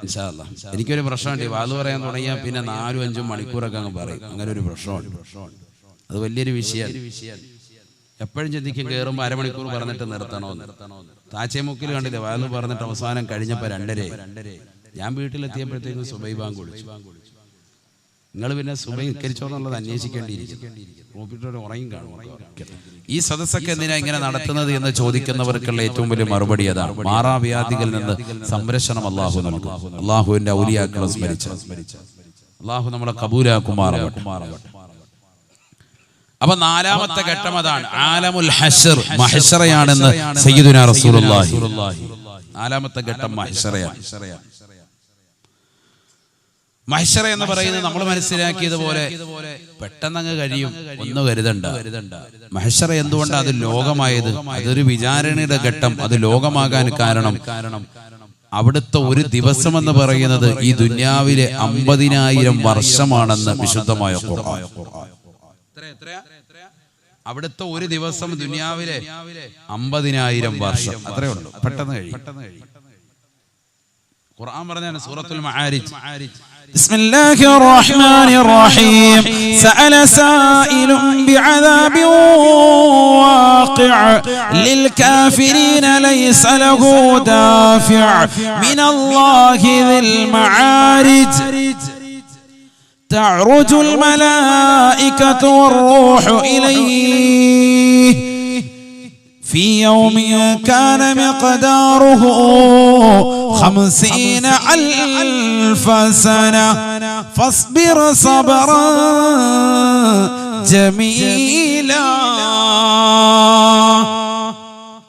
ഇൻഷാ അല്ലാഹ്. എനിക്കൊരു പ്രശ്നമുണ്ട്, വാദ് പറയാൻ തുടങ്ങിയാൽ പിന്നെ 4-5 മണിക്കൂറൊക്കെ അങ്ങ് പറയും. അങ്ങനെ ഒരു പ്രശ്നമുണ്ട്. അത് വലിയൊരു വിഷയമാണ്. എപ്പോഴും ചിന്തിക്കും കയറുമ്പോൾ അരമണിക്കൂർ പറഞ്ഞിട്ട് നിർത്തണമെന്ന്. താച്ചേമുക്കിൽ കണ്ടില്ലേ, വാല് പറഞ്ഞിട്ട് അവസാനം കഴിഞ്ഞപ്പോൾ 2:30. ഞാൻ വീട്ടിലെത്തിയപ്പോഴത്തേക്കും സുബൈ ബാങ്ക് വിളിച്ചു. നിങ്ങൾ പിന്നെ സുബൈ നിസ്കരിച്ചോന്നുള്ളത് അന്വേഷിക്കേണ്ടിയിരിക്കും. റൂപ്പിട്ടൊരു ഉറങ്ങി കാണും. ഈ സദസ്സൊക്കെ എന്തിനാ ഇങ്ങനെ നടത്തുന്നത് എന്ന് ചോദിക്കുന്നവർക്കുള്ള ഏറ്റവും വലിയ മറുപടി അതാണ്. മാറാവ്യാധികളിൽ നിന്ന് സംരക്ഷണം അള്ളാഹു നൽകും. അള്ളാഹുവിന്റെ ഔലിയാക്കളെ സ്മരിച്ച് അള്ളാഹു നമ്മളെ കബൂലാക്കുമാറാവട്ടെ. അപ്പൊ 4ാമത്തെ ഘട്ടം അതാണ്, ആലമുൽ ഹശ്ർ, മഹ്ശറയാണെന്ന് സയ്യിദുനാ റസൂലുള്ളാഹി. 4ാമത്തെ ഘട്ടം മഹ്ശറയാണ്. മഹ്ശറ എന്ന് പറയുന്നത് നമ്മൾ മനസ്സിലാക്കിയതുപോലെ പെട്ടെന്ന് അങ്ങ് കഴിയും ഒന്നും കരുതണ്ട. മഹ്ശറ എന്തുകൊണ്ടാണ് അത് ലോകമായത്? അതൊരു വിചാരണയുടെ ഘട്ടം. അത് ലോകമാകാൻ കാരണം അവിടുത്തെ ഒരു ദിവസം എന്ന് പറയുന്നത് ഈ ദുനിയാവിലെ 50,000 വർഷമാണെന്ന് വിശുദ്ധമായ ഖുർആൻ. അവിടുത്തെ ഒരു ദിവസം ദുനിയാവിലെ 50,000 വർഷം, അത്രേ ഉള്ളൂ. പെട്ടെന്ന് കഴിയും. ഖുർആൻ പറഞ്ഞാണ് സൂറത്തുൽ മആരിജ്, ബിസ്മില്ലാഹിർ റഹ്മാനിർ റഹീം, സഅല സായിലുൻ ബിഅദാബിൻ വാഖിഅ ലിൽ കാഫിരീന ലൈസ ലഹു ദാഫിഅ മിനല്ലാഹി ദിൽ മആരിജ് تعرج الملائكة والروح إليه في يوم كان مقداره 50,000 سنة فاصبر صبرا جميلا.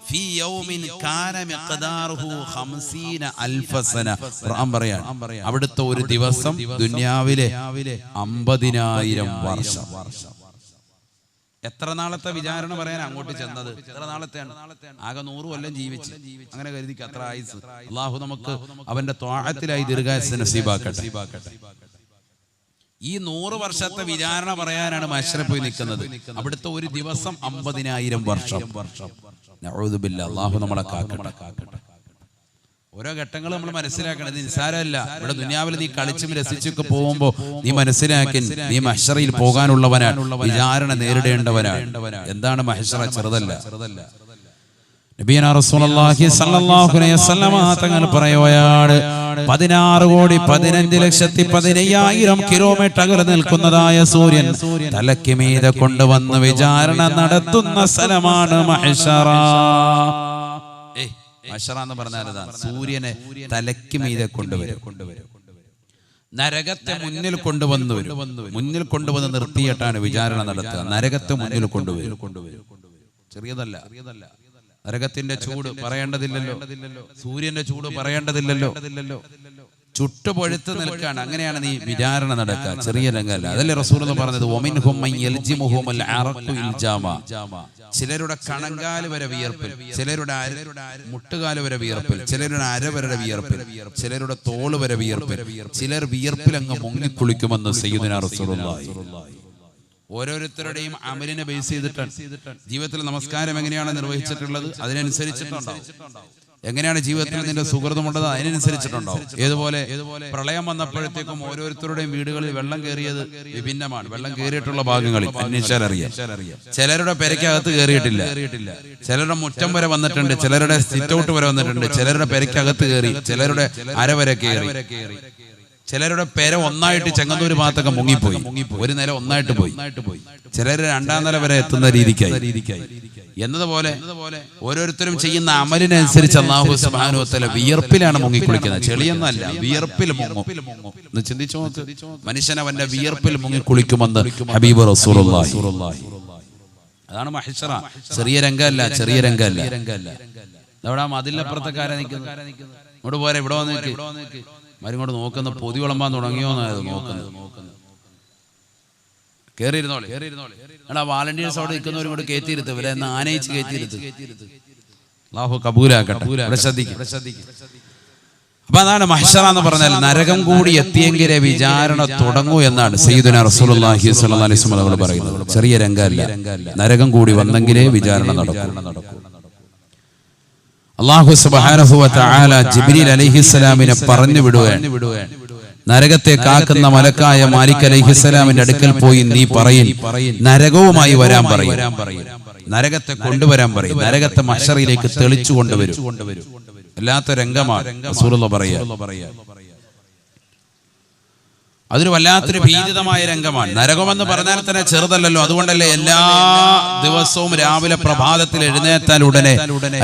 في يوم كان مقداره 50,000 سنة. ഖുർആൻ പറയാണ് അവിടുത്തെ ഒരു ദിവസം ദുനിയാവിലെ 50,000 വർഷം. എത്ര നാളത്തെ വിചാരണ പറയാൻ അങ്ങോട്ട് ചെന്നത്? എത്ര നാളത്തെയാണ്? ആകെ 100 കൊല്ലം ജീവിച്ച്, അങ്ങനെ കരുതിക്ക് അത്ര ആയുസ്. അള്ളാഹു നമുക്ക് അവന്റെ ത്വാഅത്തിലായി ദീർഘായുസ്സ് നസീബാക്കട്ടെ. ഈ 100 വർഷത്തെ വിചാരണ പറയാനാണ് മഹ്ശറിൽ പോയി നിൽക്കുന്നത്. അവിടുത്തെ ഒരു ദിവസം 50,000 വർഷം. നഊദു ബില്ലാഹ്, അള്ളാഹു നമ്മളെ കാക്കട്ടെ. ഓരോ ഘട്ടങ്ങൾ നമ്മൾ മനസ്സിലാക്കണം. ഇത് നിസ്സാരമല്ല. ഇവിടെ ദുനിയാവിൽ നീ കളിച്ചും രസിച്ചൊക്കെ പോകുമ്പോ നീ മനസ്സിലാക്കി നീ മഹ്ശറിൽ പോകാനുള്ളവനാണ്, വിചാരണ നേരിടേണ്ടവനാണ്. എന്താണ് മഹ്ശറ? ചെറുതല്ല. നബിയന റസൂലുള്ളാഹി സ്വല്ലല്ലാഹു അലൈഹി വസല്ലമ തങ്ങൾ പറയുകയാണ്, 16,15,15,000 കിലോമീറ്റർ അകലെ നിൽക്കുന്നതായ സൂര്യൻ തലയ്ക്ക് മീതെ കൊണ്ടുവന്ന് വിചാരണ നടത്തുന്ന സ്ഥലമാണ് മഹ്ശറ. മഹ്ശറ എന്ന് പറഞ്ഞാൽ സൂര്യനെ തലയ്ക്ക് മീതെ കൊണ്ടുവരും. നരകത്തെ മുന്നിൽ കൊണ്ടുവന്ന് നിർത്തിയിട്ടാണ് വിചാരണ നടത്തുക. നരകത്തെ മുന്നിൽ കൊണ്ടുവരും. ചെറിയതല്ല. നരകത്തിന്റെ ചൂട് പറയേണ്ടതില്ലല്ലോ, സൂര്യന്റെ ചൂട് പറയേണ്ടതില്ലല്ലോ. ചുട്ടുപൊഴുത്ത് നിൽക്കാണ്. അങ്ങനെയാണ് നീ വിചാരണ നടക്കുക. ചെറിയ രംഗമല്ല. അതല്ലേ റസൂൽ പറഞ്ഞത്, ചിലരുടെ കണങ്കാല് വരെ വിയർപ്പിൽ, ചിലരുടെ മുട്ടുകാല് വരെ വിയർപ്പിൽ, ചിലരുടെ അരവരുടെ വിയർപ്പിൽ, ചിലരുടെ തോള് വരെ വിയർപ്പിൽ, ചിലർ വിയർപ്പിൽ അങ്ങ് മുങ്ങിക്കുളിക്കുമെന്ന് സയ്യിദുനാ റസൂലുള്ളാഹി. ഓരോരുത്തരുടെയും അമലിനെ ബേസ് ചെയ്തിട്ടാണ് ജീവിതത്തിൽ നമസ്കാരം എങ്ങനെയാണ് നിർവഹിച്ചിട്ടുള്ളത്, അതിനനുസരിച്ചിട്ടുണ്ടാവും. എങ്ങനെയാണ് ജീവിതത്തിൽ നിന്റെ സുഹൃത്തുമുള്ളത്, അതിനനുസരിച്ചിട്ടുണ്ടാവും. ഏതുപോലെ പ്രളയം വന്നപ്പോഴത്തേക്കും ഓരോരുത്തരുടെയും വീടുകളിൽ വെള്ളം കയറിയത് വിഭിന്നമാണ്. വെള്ളം കയറിയിട്ടുള്ള ഭാഗങ്ങളിൽ അന്വേഷിച്ചാൽ അറിയാം. ചിലരുടെ പെരയ്ക്കകത്ത് കയറിയിട്ടില്ല, ചിലരുടെ മുറ്റം വരെ വന്നിട്ടുണ്ട്, ചിലരുടെ സിറ്റ് ഔട്ട് വരെ വന്നിട്ടുണ്ട്, ചിലരുടെ പെരയ്ക്കകത്ത് കയറി, ചിലരുടെ അര വരെ കയറി, ചിലരുടെ പെര ഒന്നായിട്ട് ചെങ്ങന്നൂർ ഭാഗത്തൊക്കെ മുങ്ങിപ്പോയി, ഒരു നില ഒന്നായിട്ട് പോയി, ചിലർ 2ാം നില വരെ എത്തുന്ന രീതിക്കായി. എന്നതുപോലെ ഓരോരുത്തരും ചെയ്യുന്ന അമലിനനുസരിച്ച് അല്ലാഹു സുബ്ഹാനഹു വ തആല വിയർപ്പിലാണ് മുങ്ങിക്കുളിക്കുന്നത്. ചെളിയൊന്നല്ല, വിയർപ്പിൽ മുങ്ങും. ഒന്ന് ചിന്തിച്ചു നോക്ക്, മനുഷ്യൻ അവന്റെ വിയർപ്പിൽ മുങ്ങിക്കുളിക്കുമെന്ന് ഹബീബ് റസൂലുള്ളാഹി. അതാണ് മഹ്ശറ. ചെറിയ രംഗമല്ല, ചെറിയ രംഗമല്ല. അവിടെ മതിലപ്പുറത്തേക്കാരാ നിൽക്കുന്നത്. ഇങ്ങോട്ട് പോരെ, ഇവിടെ വന്ന് നിൽക്ക്. മരിങ്ങോട്ട് നോക്കുന്ന പൊതി വിളമ്പാൻ തുടങ്ങിയോന്നായത് നോക്കുന്നത്. കേറിയിരുന്നോളെ. എടാ വാളണ്ടിയേഴ്സ് അവിടെ നിൽക്കുന്നവരും കൂടെ കയറ്റിയിരുത്ത്, ഇവരെ എന്ന് ആനയിച്ച് കയറ്റിയിരുത്ത്. അല്ലാഹു കബൂലാക്കട്ടെ. അപ്പൊ അതാണ് മഹ്ശറ എന്ന് പറഞ്ഞാൽ നരകം കൂടി എത്തിയെങ്കിലേ വിചാരണ തുടങ്ങൂ എന്നാണ് സയ്യിദുനാ റസൂലുള്ളാഹി സ്വല്ലല്ലാഹു അലൈഹി വസല്ലം പറയുന്നത്. ചെറിയ രംഗമല്ല, നരകം കൂടി വന്നെങ്കിലേ വിചാരണ നടക്കൂ. അല്ലാഹു സുബ്ഹാനഹു വ തആല ജിബ്രീൽ അലൈഹിസ്സലാമിനെ പറഞ്ഞു വിടുകയാണ്. നരകത്തെ കാക്കുന്ന മലക്കായ മാലിക് അലൈഹിസ്സലാമിന്റെ അടുക്കൽ പോയി നീ പറയും, നരകവുമായി വരാൻ പറയും, നരകത്തെ കൊണ്ടുവരാൻ പറയും, നരകത്തെ മഹ്ശറിലേക്ക് തെളിച്ചു കൊണ്ടുവരും. വല്ലാത്ത രംഗമാണ് റസൂലുള്ളാഹി പറയാ. അതൊരു വല്ലാത്തൊരു ഭീതിതമായ രംഗമാണ്. നരകമെന്ന് പറഞ്ഞാൽ തന്നെ ചെറുതല്ലല്ലോ. അതുകൊണ്ടല്ലേ എല്ലാ ദിവസവും രാവിലെ പ്രഭാതത്തിൽ എഴുന്നേറ്റാൽ ഉടനെ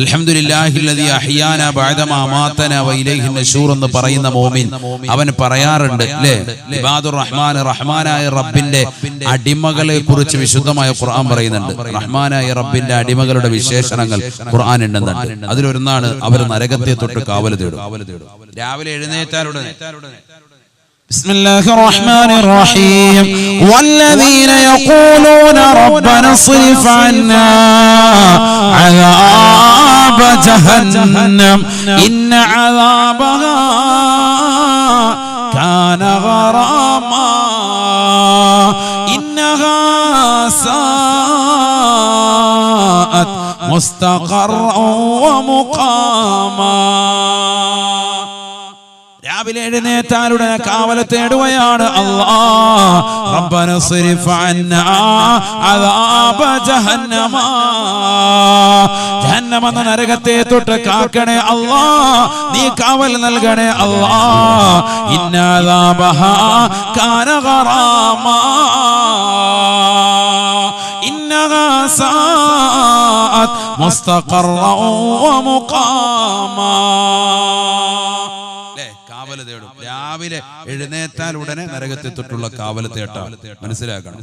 അൽഹംദുലില്ലാഹില്ലദീ അഹ്യാനാ ബഅദമാ അമാതനാ വ ഇലൈഹി നശൂർ എന്ന് പറയുന്ന മോമിൻ അവൻ പറയാറുണ്ട് അല്ലേ. ഇബാദുർ റഹ്മാൻ, റഹ്മാനായ റബ്ബിന്റെ അടിമകളെ കുറിച്ച് വിശുദ്ധമായ ഖുർആൻ പറയുന്നുണ്ട്. റഹ്മാനായ റബ്ബിന്റെ അടിമകളുടെ വിശേഷണങ്ങൾ ഖുർആൻ ഉണ്ടെന്നുണ്ട്. അതിലൊന്നാണ് അവർ നരകത്തെ തൊട്ട് കാവൽ തേടും. രാവിലെ എഴുന്നേറ്റാൽ ഉടനെ بسم الله الرحمن الرحيم والذين يقولون ربنا اصرف عنا عذاب جهنم إن عذابها كان غراما إنها ساءت مستقرا ومقاما. രാവിലെ എഴുന്നേറ്റാലുടനെ കാവൽ തേടുകയാണ്. അല്ലാഹ് റബ്ബന സ്രിഫ് അന്നാ അദാബ ജഹന്നമ, ജഹന്നമ എന്ന നരകത്തെ തൊട്ട് കാക്കണേ അല്ലാഹ്, നീ കാവൽ നൽകണേ അല്ലാഹ്. ഇന്ന അദാബഹാ കാന ഗറാമാ, ഇന്നഹാ സാഅത് മുസ്തഖറൻ വമുഖാമാ. കാവൽ തേടും. രാവിലെ എഴുന്നേറ്റാൽ ഉടനെ നരകത്തെ തൊട്ടുള്ള കാവൽ തേട്ട മനസ്സിലാക്കണം.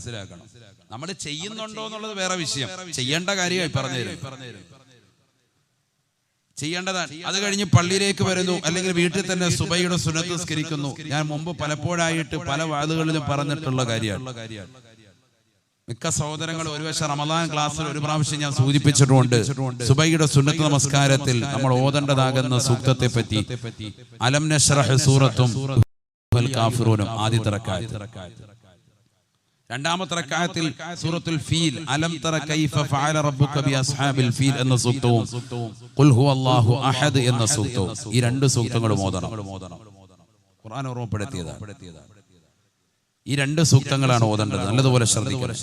നമ്മൾ ചെയ്യുന്നുണ്ടോ എന്നുള്ളത് വേറെ വിഷയം. ചെയ്യേണ്ട കാര്യമായി പറഞ്ഞുതരും, ചെയ്യേണ്ടതാണ്. അത് കഴിഞ്ഞ് പള്ളിയിലേക്ക് വരുന്നു, അല്ലെങ്കിൽ വീട്ടിൽ തന്നെ സുബഹിയുടെ സുന്നത്ത് നിസ്കരിക്കുന്നു. ഞാൻ മുമ്പ് പലപ്പോഴായിട്ട് പല വാതുകളിലും പറഞ്ഞിട്ടുള്ള കാര്യമാണ്. മിക്ക സഹോദരങ്ങളും ഒരുവശം റമദാൻ ക്ലാസ്സിൽ ഒരു പ്രാവശ്യം ഞാൻ സൂചിപ്പിച്ചിട്ടുണ്ട്. സുബഹിയുടെ സുന്നത്ത് നമസ്കാരത്തിൽ നമ്മൾ ഓതേണ്ടതാകുന്ന സൂക്തത്തെ പറ്റി. അലം നശ്റഹ് സൂറത്തും കാഫിറൂനും ആദ്യത്തെ റക്അത്ത്. രണ്ടാമത്തെ റക്അത്തിൽ സൂറത്തുൽ ഫീൽ അലം തറ കൈഫ ഫഅല റബ്ബുക ബി അസ്ഹാബിൽ ഫീൽ എന്ന സൂക്തവും ഖുൽ ഹുവല്ലാഹു അഹദ് എന്ന സൂക്തവും, ഈ രണ്ട് സൂക്തങ്ങളും ഓതണം. ഖുർആൻ ഓർമ്മപ്പെടുത്തിയതാണ്. ഈ രണ്ട് സൂക്തങ്ങളാണ് ഓതേണ്ടത്. നല്ലതുപോലെ ശ്രദ്ധിക്കണം.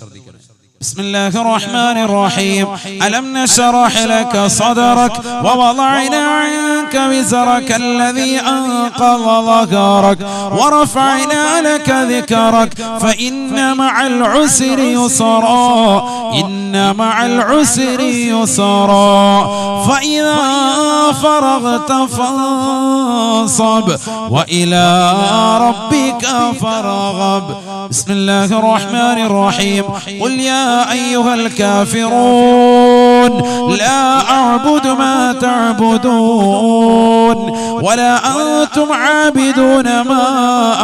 ബിസ്മില്ലാഹിർ റഹ്മാനിർ റഹീം. അലം നശ്റഹ് ലക സദറക വവളഅനാ അൻക വിസ്റക അല്ലദീ അൻഖള ളഹറക വറഫഅനാ ലക ദിക്റക ഫഇന്ന മഅൽ ഉസ്രി യുസ്റാ ഇന്ന മഅൽ ഉസ്രി യുസ്റാ ഫഇദാ ഫറഗ്ത ഫൻസബ് വഇലാ റബ്ബിക ഫർഗബ്. ബിസ്മില്ലാഹിർ റഹ്മാനിർ റഹീം. ഖുൽ യാ أيها الكافرون لا أعبد ما تعبدون ولا أنتم عابدون ما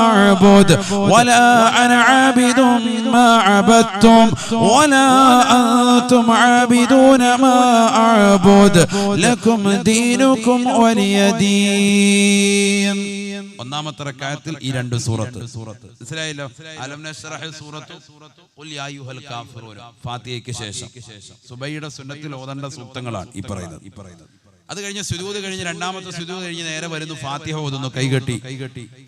أعبد ولا أنا عابد ما عبدتم ولا أنتم عابدون ما أعبد لكم دينكم ولي دين. ഒന്നാമത്തെ റക്അത്തിൽ ഈ രണ്ട് സൂറത്ത് മനസ്സിലായല്ലോ. അലം നശ്റഹ് സൂറത്തു ഖുൽ യാ അയ്യുഹൽ കാഫിറൂൻ ഫാത്തിഹയ്ക്ക് ശേഷം സുബഹിയുടെ സുന്നത്തിൽ ഓതേണ്ട സൂക്തങ്ങളാണ് ഈ പറയുന്നത്. അത് കഴിഞ്ഞ് സുജൂദ് കഴിഞ്ഞ് രണ്ടാമത്തെ സുജൂദ് കഴിഞ്ഞ് നേരെ വരുന്നു ഫാത്തിഹ ഓതുന്നു കൈകെട്ടി.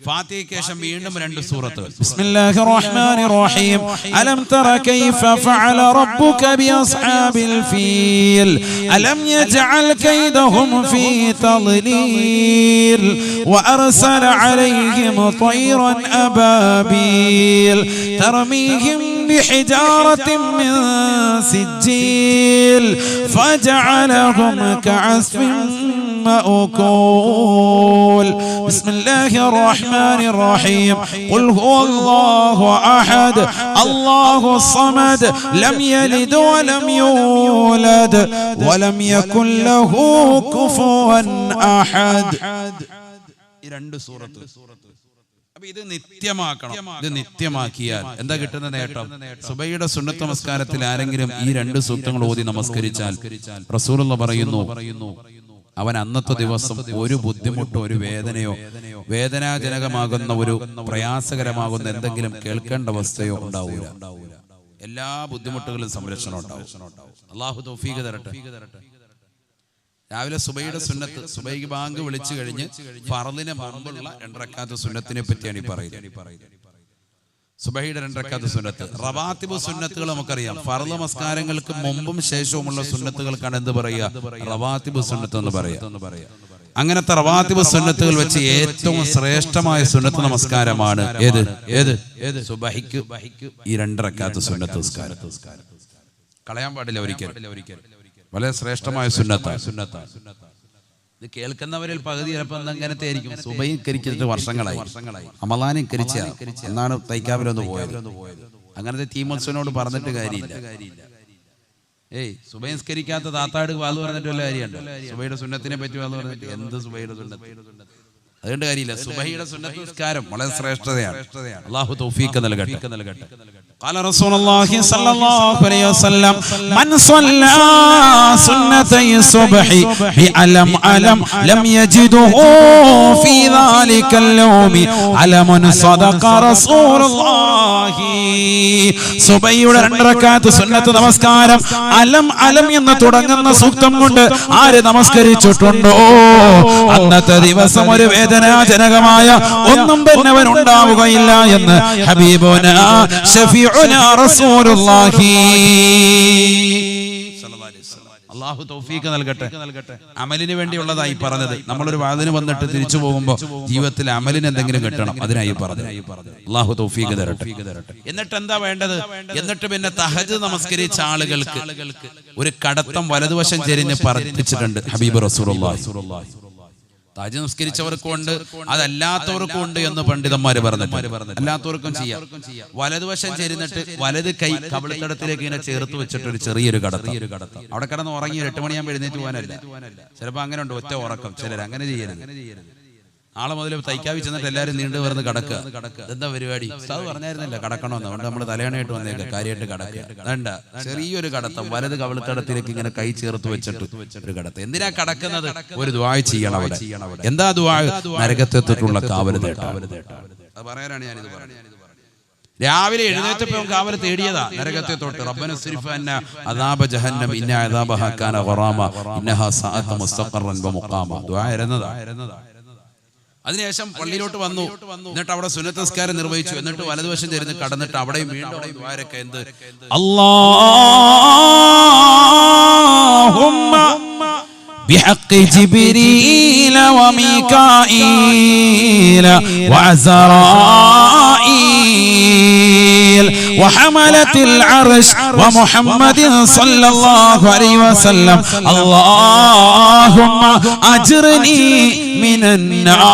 ഫാത്തിഹയ്ക്ക് ശേഷം വീണ്ടും രണ്ട് സൂറത്ത്. ബിസ്മില്ലാഹിർ റഹ്മാനിർ റഹീം. അലം തറ കൈഫ ഫഅല റബ്ബുക ബി അസ്ഹാബിൽ ഫീൽ അലം യജ്അൽ കൈദഹും ഫീ തദ്ലീൽ വഅർസല അലൈഹിം طيرا അബാബീൽ തർമീഹിം بحجارة من سجيل فجعلهم كعصف مأكول. بسم الله الرحمن الرحيم. قل هو الله أحد الله الصمد لم يلد ولم يولد ولم يكن له كفوا أحد. ഈ രണ്ട് സൂറത്ത് അപ്പൊ ഇത് നിത്യമാക്കണം. ഇത് നിത്യമാക്കിയാൽ എന്താ കിട്ടുന്ന നേട്ടം? സുബഹിയുടെ സുന്നത്ത് നമസ്കാരത്തിൽ ആരെങ്കിലും ഈ രണ്ട് സൂക്തങ്ങൾ ഓതി നമസ്കരിച്ചാൽ റസൂലുള്ള പറയുന്നു, അവൻ അന്നത്തെ ദിവസം ഒരു ബുദ്ധിമുട്ടോ ഒരു വേദനയോ വേദനാജനകമാകുന്ന ഒരു പ്രയാസകരമാകുന്ന എന്തെങ്കിലും കേൾക്കേണ്ട അവസ്ഥയോ ഉണ്ടാവൂല. എല്ലാ ബുദ്ധിമുട്ടുകളും സംരക്ഷണം ഉണ്ടാവും. അല്ലാഹു തൗഫീഖ് തരട്ടെ. രാവിലെ സുബഹിയുടെ സുന്നത്ത്, സുബഹിക്ക് ബാങ്ക് വിളിച്ചു കഴിഞ്ഞ് ഫർളിന് മുമ്പുള്ള രണ്ടരക്കാത്ത സുന്നത്തിനെ പറ്റിയാണ് ഈ പറയുന്നത്. സുബഹിയുടെ രണ്ടരക്കാത്ത സുന്നത്ത്. റവാത്തിബ് സുന്നത്തുകൾ നമുക്കറിയാം. ഫർള് നമസ്കാരങ്ങൾക്ക് മുമ്പും ശേഷവുമുള്ള സുന്നത്തുകൾക്കാണ് എന്ത് പറയുക? റവാത്തിബ് സുന്നത്ത് എന്ന് പറയാം. അങ്ങനത്തെ റവാത്തിബ് സുന്നത്തുകൾ വെച്ച് ഏറ്റവും ശ്രേഷ്ഠമായ സുന്നത്ത് നമസ്കാരമാണ് ഏത് ഏത് ഏത് സുബഹിക്ക് ഈ രണ്ടരക്കാത്ത സുന്നത്ത് നമസ്കാരം. കളയാൻ പാടില്ല ഒരിക്കലും. വളരെ ശ്രേഷ്ഠമായ സുന്നത്താണ്. ഇത് കേൾക്കുന്നവരിൽ പകുതി ചിലപ്പോൾ അങ്ങനത്തെ ആയിരിക്കും. സുബഹി കരിച്ചിട്ട് വർഷങ്ങളായി, റമളാനിൽ കരിച്ച എന്നാണ് തൈക്കാവിലൊന്ന് പോയത്. അങ്ങനത്തെ തീമത്സനോട് പറഞ്ഞിട്ട് കാര്യമില്ല. സുബഹി നിസ്കരിക്കാത്ത താത്താട് വാല് പറഞ്ഞിട്ട് വല്ല കാര്യമുണ്ട്? സുബഹിയുടെ സുന്നത്തിനെ പറ്റി വാല് പറഞ്ഞിട്ട് എന്ത് സുബഹിയുടെ സുന്നത്ത്? അതുകൊണ്ട് കാര്യമില്ല. സുബഹിയുടെ സുന്നത്ത് നിസ്കാരം വളരെ ശ്രേഷ്ഠതയാണ്. അല്ലാഹു തൗഫീഖ് നൽകട്ടെ. قال رسول الله صلى الله عليه وسلم من صلى سنتي الصبح بألم ألم لم يجده في ذلك اليوم علم صدق رسول الله. സുബഹിയുടെ രണ്ട് റക്അത്ത് സുന്നത്ത് നമസ്കാരം അലം അലം എന്ന് തുടങ്ങുന്ന സൂക്തം കൊണ്ട് ആര് നമസ്കരിച്ചിട്ടുണ്ടോ അന്നത്തെ ദിവസം ഒരു വേദനാജനകമായ ഒന്നും തന്നെ അവൻ ഉണ്ടാവുകയില്ല എന്ന് ഹബീബുനാ ഷഫീഉനാ റസൂലുള്ളാഹി സ്വല്ലല്ലാഹു അലൈഹി വസല്ലം അള്ളാഹു തൗഫീഖ് നൽകട്ടെ. അമലിന് വേണ്ടിയുള്ളതായി പറഞ്ഞത്. നമ്മളൊരു വാദിന് വന്നിട്ട് തിരിച്ചു പോകുമ്പോൾ ജീവിതത്തിൽ അമലിന് എന്തെങ്കിലും കിട്ടണം, അതിനായി പറഞ്ഞത്. അള്ളാഹു തൗഫീഖ് തരട്ടെ. എന്നിട്ട് എന്താ വേണ്ടത്? എന്നിട്ട് പിന്നെ തഹജ്ജുദ് നമസ്കരിച്ച ആളുകൾക്ക് ഒരു കടത്തം വലതുവശം ചെരിഞ്ഞ് പറഞ്ഞിട്ടുണ്ട് ഹബീബ് റസൂലുള്ളാഹി. തഹജ്ജുദ് നമസ്കരിച്ചവർക്കും ഉണ്ട്, അതല്ലാത്തവർക്കും ഉണ്ട് എന്ന് പണ്ഡിതന്മാര് പറഞ്ഞിട്ടുണ്ട്. അല്ലാത്തവർക്കും ചെയ്യാം. വലതുവശം ചേരുന്നിട്ട് വലത് കൈ കവിളിത്തടത്തിലേക്ക് ഇങ്ങനെ ചേർത്ത് വെച്ചിട്ട് ഒരു ചെറിയൊരു കടത്തം. അവിടെ കിടന്ന് ഉറങ്ങി 8 മണിയാകുമ്പോൾ എഴുന്നേറ്റ് പോകാനല്ല. ചിലപ്പോൾ അങ്ങനെ ഉണ്ട്, ഒറ്റ ഉറക്കം. ചിലർ അങ്ങനെ ചെയ്യരുത്. നാളെ മുതൽ തൈക്കാവി ചെന്നിട്ട് എല്ലാവരും നീണ്ടു വരുന്ന കടക്കുക. എന്താ പരിപാടി? അത് പറഞ്ഞായിരുന്നില്ല കടക്കണമെന്ന്. അതുകൊണ്ട് നമ്മൾ തലയണയായിട്ട് വന്നേക്ക, കാര്യമായിട്ട് കടക്കുക. വേണ്ട, ചെറിയൊരു കടത്തം വലത് കവിളിത്തടത്തിലേക്ക് ഇങ്ങനെ കൈ ചേർത്ത് വെച്ചിട്ട് ഒരു കടത്തം. എന്തിനാ കടക്കുന്നത്? ഒരു ദുആ ചെയ്യണം അവിടെ. എന്താ ദുആ? നരകത്തെ തൊട്ടുള്ള കാവൽ തേട്ടം. അത് പറയാനാണ് ഞാനിത് പറഞ്ഞത്. രാവിലെ എഴുന്നേറ്റപ്പോൾ കാവൽ തേടിയതാ നരകത്തെ തൊട്ട്. റബ്ബന സ്രിഫ് അന്ന അദാബ ജഹന്നം ഇന്ന അദാബഹാ കാന ഗറാമ ഇന്നഹാ സഅത മുസ്തഖറൻ വമുഖാമ. ദുആ ഇരുന്നതാ. അതിനുശേഷം പള്ളിയിലോട്ട് വന്നു. എന്നിട്ട് അവിടെ സുന്നത്ത് നിസ്കാരം നിർവഹിച്ചു. എന്നിട്ട് വലതുവശം ചേർന്ന് കടന്നിട്ട് അവിടെയും വീണ്ടും ദ്വാരക്കെ എന്ത്? അല്ലാഹുമ്മ ബിഹഖി ജിബ്രീല വമീകാഈല വഅസ്റാഈൽ വഹമലത്തിൽ അർശ് വമുഹമ്മദിൻ സ്വല്ലല്ലാഹു അലൈഹി വസല്ലം അല്ലാഹുമ്മ അജ്ർനി മിനൻ നാർ.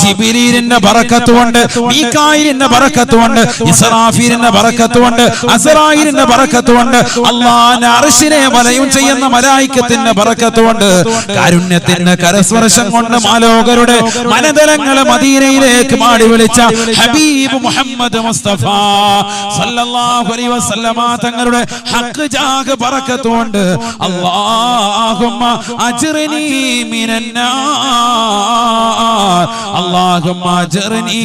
ജിബ്രീലിന്റെ ബറക്കത്ത് കൊണ്ട്, മീകായിലിന്റെ ബറക്കത്ത് കൊണ്ട്, ഇസ്രാഫീലിന്റെ ബറക്കത്ത് കൊണ്ട്, അസ്റായിലിന്റെ ബറക്കത്ത് കൊണ്ട്, അല്ലാഹുവിന്റെ അർശിനെ വലയം ചെയ്യുന്ന മലായികത്തിന്റെ ബറക്കത്ത് കൊണ്ട്, കാരുണ്യത്തിന്റെ കരസ്പർശം കൊണ്ട് മാലോകരുടെ മനതലങ്ങളെ മദീനയിലേക്ക് മാടി വിളിച്ച ഹബീബ് മുഹമ്മദ് മുസ്തഫ സല്ലല്ലാഹു അലൈഹി വസല്ലമ തങ്ങളുടെ ഹഖ് ജാഗ് ബറക്കത്ത് കൊണ്ട് അല്ലാഹുമ്മ അജ്ർനി മിനൻ നാർ. അല്ലാഹുമ്മ അജ്ർനി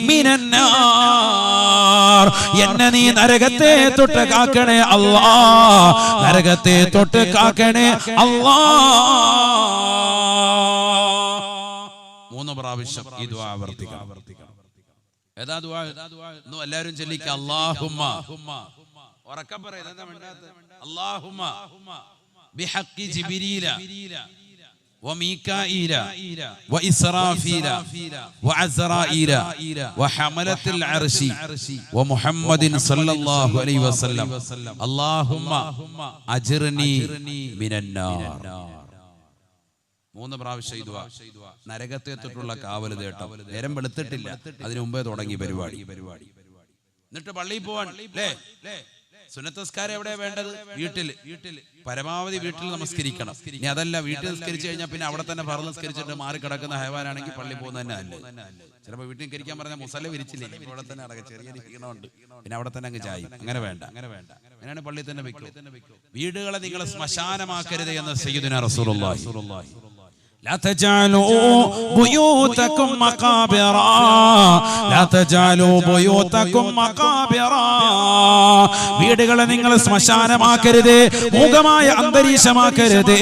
മിനൻ നാർ. എന്നെ നീ നരകത്തെ തൊട്ട് കാക്കണേ അല്ലാഹ്. നരകത്തെ തൊട്ട് കാക്കണേ അല്ലാഹ്. 3 പ്രാവശ്യം ഈ ദുആ ആവർത്തിക്കണം. ഏതാ ദുആ? എല്ലാവരും ചൊല്ലിക്ക. അല്ലാഹുമ്മ. ഉറക്കെ പറയ്. എന്താ മിണ്ടാത്തെ? അല്ലാഹുമ്മ ബിഹഖി ജിബ്രീല وميكائيل وإسرافيل وعزرائيل وحملة العرش ومحمد صلى الله عليه وسلم اللهم أجرني من النار. 3 പ്രാവശ്യം ഈ ദുആ. നരകത്തെ തൊട്ടുള്ള കാവൽ തേട്ടം. നേരം വെളുത്തിട്ടില്ല, അതിനു മുമ്പേ തുടങ്ങി പരിപാടി. എന്നിട്ട് പള്ളിയിൽ പോവാൻ അല്ലേ? സുന്നത്ത് നിസ്കാരം എവിടെയാ വേണ്ടത്? വീട്ടിൽ. പരമാവധി വീട്ടിൽ നമസ്കരിക്കണം. ഇനി അതല്ല, വീട്ടിൽ നിസ്കരിച്ചു കഴിഞ്ഞാൽ പിന്നെ അവിടെ തന്നെ ഫർള് നിസ്കരിച്ചിട്ട് മാറി കിടക്കുന്ന ഹയവാനാണെങ്കിൽ പള്ളി പോകുന്നത് തന്നെ അല്ലേ. ചിലപ്പോൾ വീട്ടിൽ നിസ്കരിക്കാൻ പറഞ്ഞാൽ മുസല്ല വിരിച്ചില്ലേ, ഇവിടെ തന്നെ അടക്കം ചെറിയൊരു ക്ഷീണമുണ്ട്, പിന്നെ അവിടെ തന്നെ അങ്ങ് ചായും. അങ്ങനെ വേണ്ട. അങ്ങനെയാണ് പള്ളിയിൽ തന്നെ വെക്കും. വീടുകളെ നിങ്ങൾ ശ്മശാനമാക്കരുത് എന്ന് സയ്യിദുനാ റസൂലുള്ളാഹി. لا تجعلوا بيوتكم مقابرا لا تجعلوا بيوتكم مقابرا. വീടുകളെ നിങ്ങൾ ശ്മശാനമാക്കരുത്, മൂകമായ അന്തരീക്ഷമാക്കരുത്.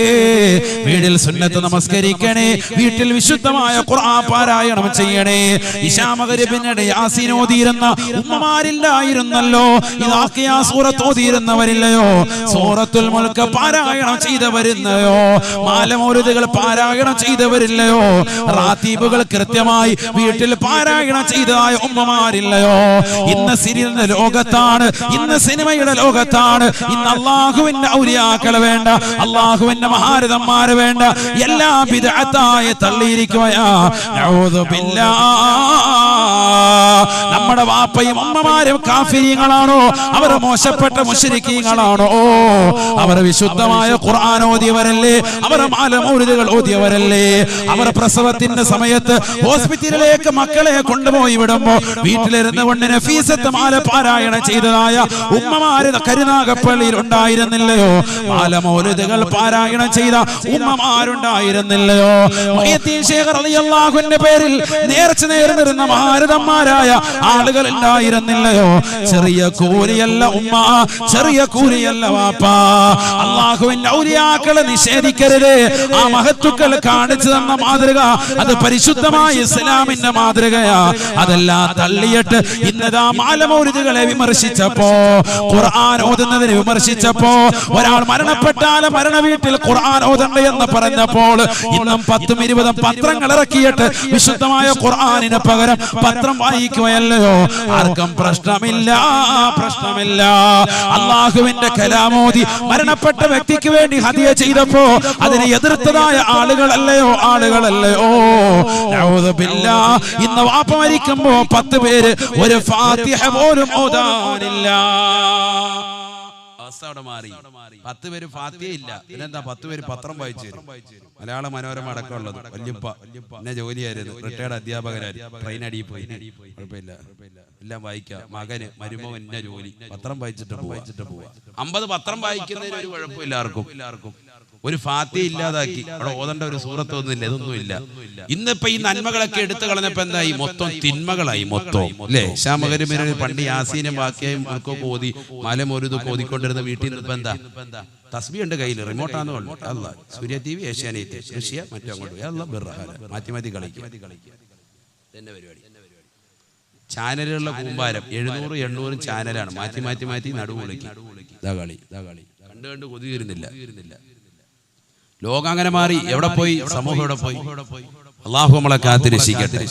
വീട്ടിൽ സുന്നത്ത് നമസ്കരിക്കണേ, വീട്ടിൽ വിശുദ്ധമായ ഖുർആൻ പാരായണം ചെയ്യണേ. ഇശാ മഗ്രിബിനിടെ യാസീൻ ഓതിയിരുന്ന ഉമ്മമാരില്ലായിരുന്നല്ലോ. ഇദാഖിയ സൂറത്ത് ഓതിയിരുന്നവരില്ലയോ? സൂറത്തുൽ മുൽക്ക് പാരായണം ചെയ്തവരില്ലയോ? മാലമൗലിദുകൾ പാരായണം ചെയ്തവരില്ലയോ? റാത്തീബുകൾ കൃത്യമായി വീട്ടിൽ പാരായണം ചെയ്തതായ ഉമ്മമാരില്ലയോ? ഇന്ന് സിനിമയുടെ ലോകത്താണ്, ഇന്ന് സിനിമയുടെ ലോകത്താണ്. ഇന്ന് അല്ലാഹുവിന്റെ ഔലിയാക്കളെ വേണ്ട, അല്ലാഹുവിന്റെ മഹാരഥന്മാരെ വേണ്ട, എല്ലാം ബിദ്അത്തായി തള്ളിയിരിക്കുകയാ. നഊദു ബില്ലാഹ്. നമ്മുടെ വാപ്പയും അമ്മമാരും കാഫിരീങ്ങളാണോ? അവർ മോശപ്പെട്ട മുശ്രിക്കീങ്ങളാണോ? അവർ വിശുദ്ധമായ ഖുർആൻ ഓതിയവരല്ലേ? അവർ മാലമൗലിദുകൾ ഓതിയവരല്ലേ? അവർ പ്രസവത്തിന്റെ സമയത്ത് ഹോസ്പിറ്റലിലേക്ക് മക്കളെ കൊണ്ടുപോയി വിടുമ്പോ വീട്ടിലിരുന്ന് കൊണ്ട് നഫീസത്ത് മാല പാരായണം ചെയ്തതായ ഉമ്മമാര് കരുനാഗപ്പള്ളിയിൽ ഉണ്ടായിരുന്നില്ലയോ? മാലമൗലിദുകൾ പാരായണം ചെയ്ത ഉമ്മമാരുണ്ടായിരുന്നില്ലയോ? മുഹയ്യദ്ദീൻ ശൈഖ് റളിയല്ലാഹു അൻഹുവിന്റെ പേരിൽ നേർച്ച നേർന്നിരുന്ന മഹാരഥന്മാരായ ആളുകൾ ഉണ്ടായിരുന്നില്ലയോ? ചെറിയ കൂലിയല്ല ഉമ്മ, ചെറിയ കൂലിയല്ല വാപ്പ. അല്ലാഹുവിന്റെ ഔലിയാക്കളെ നിഷേധിക്കരുത്. ആ മഹത്തുക്കൾ കാണിച്ചു തന്ന മാതൃക അത് പരിശുദ്ധമായ ഇസ്ലാമിന്റെ മാതൃകയാ. അതെല്ലാം തള്ളിയിട്ട് ഇന്നതാ മാലമൗലിദുകളെ വിമർശിച്ചപ്പോ, ഖുർആൻ ഓതുന്നതിനെ വിമർശിച്ചപ്പോ, ഒരാൾ മരണപ്പെട്ടാൽ മരണ വീട്ടിൽ ഖുർആൻ ഓതണ്ട എന്ന് പറഞ്ഞപ്പോൾ ഇന്നും 10ഉം 20ഉം പത്രങ്ങൾ ഇറക്കിയിട്ട് വിശുദ്ധമായ ഖുർആനിന് പകരം പത്രം വായിക്കുകയല്ലയോ? ആർക്കും പ്രശ്നമില്ല, പ്രശ്നമില്ല. അള്ളാഹുവിന്റെ കലാമോദി മരണപ്പെട്ട വ്യക്തിക്ക് വേണ്ടി ഹദിയ ചെയ്തപ്പോ അതിനെ എതിർത്തതായ ആളുകളല്ലയോ, ആളുകളല്ലയോ? നഊദു ബില്ലാഹ്. ഇന്ന് വാപ്പ മരിക്കുമ്പോ 10 പേര് ഒരു ഫാത്തിഹ പോലും ഓതാനില്ല. അവസ്ഥ അവിടെ മാറി. 10 പേര് ഫാത്തിഹ ഇല്ല, പിന്നെന്താ 10 പേര് പത്രം വായിച്ചു തരും. മലയാള മനോരമ അടക്കമുള്ളത്. വല്യപ്പ എന്നെ ജോലിയായിരുന്നു, റിട്ടയർഡ് അധ്യാപകരായിരുന്നു. ട്രെയിൻ അടിയിൽ പോയി, കുഴപ്പമില്ല, എല്ലാം വായിക്കാം. മകന് മരുമകൻ എന്നെ ജോലി, പത്രം വായിച്ചിട്ട് പോവാ. 50 പത്രം വായിക്കുന്നതിന് ഒരു കുഴപ്പമില്ല ആർക്കും. ഒരു ഫാത്തിഹ ഇല്ലാതാക്കി. അവിടെ ഓതേണ്ട ഒരു സൂറത്തൊന്നുമില്ല, ഇതൊന്നുമില്ല. ഇന്നിപ്പോ ഈ നന്മകളൊക്കെ എടുത്തു കളഞ്ഞപ്പോ എന്തായി? മൊത്തം തിന്മകളായി മൊത്തം, അല്ലേ? ശ്യാമകരിമിരൽ പണ്ട് യാസീനും വാക്യം ഒക്കെ ഓതി മലമൊരുത് ഓതിക്കൊണ്ടിരുന്ന വീട്ടിൽ നിന്ന് ഇപ്പൊ എന്താ? തസ്ബീഹ് ഉണ്ട് കയ്യിൽ, റിമോട്ടാന്ന് പറഞ്ഞു. അല്ല, സൂര്യ TV, ഏഷ്യാനെറ്റ്, റഷ്യ, മറ്റോ അങ്ങോട്ട് മാറ്റി കളിക്കും. എന്റെ പരിപാടി. ചാനലുകളിലെ കൂമ്പാരം 700 800 ചാനലാണ്. മാറ്റി നടുവ് വിളിക്കും. ഇതാ കളി കണ്ടു കൊതി തീരുന്നില്ല. ലോകം അങ്ങനെ മാറി. എവിടെ പോയി? സമൂഹം എവിടെ പോയി? അള്ളാഹു നമ്മളെ കാത്ത് രക്ഷിക്കട്ടെ.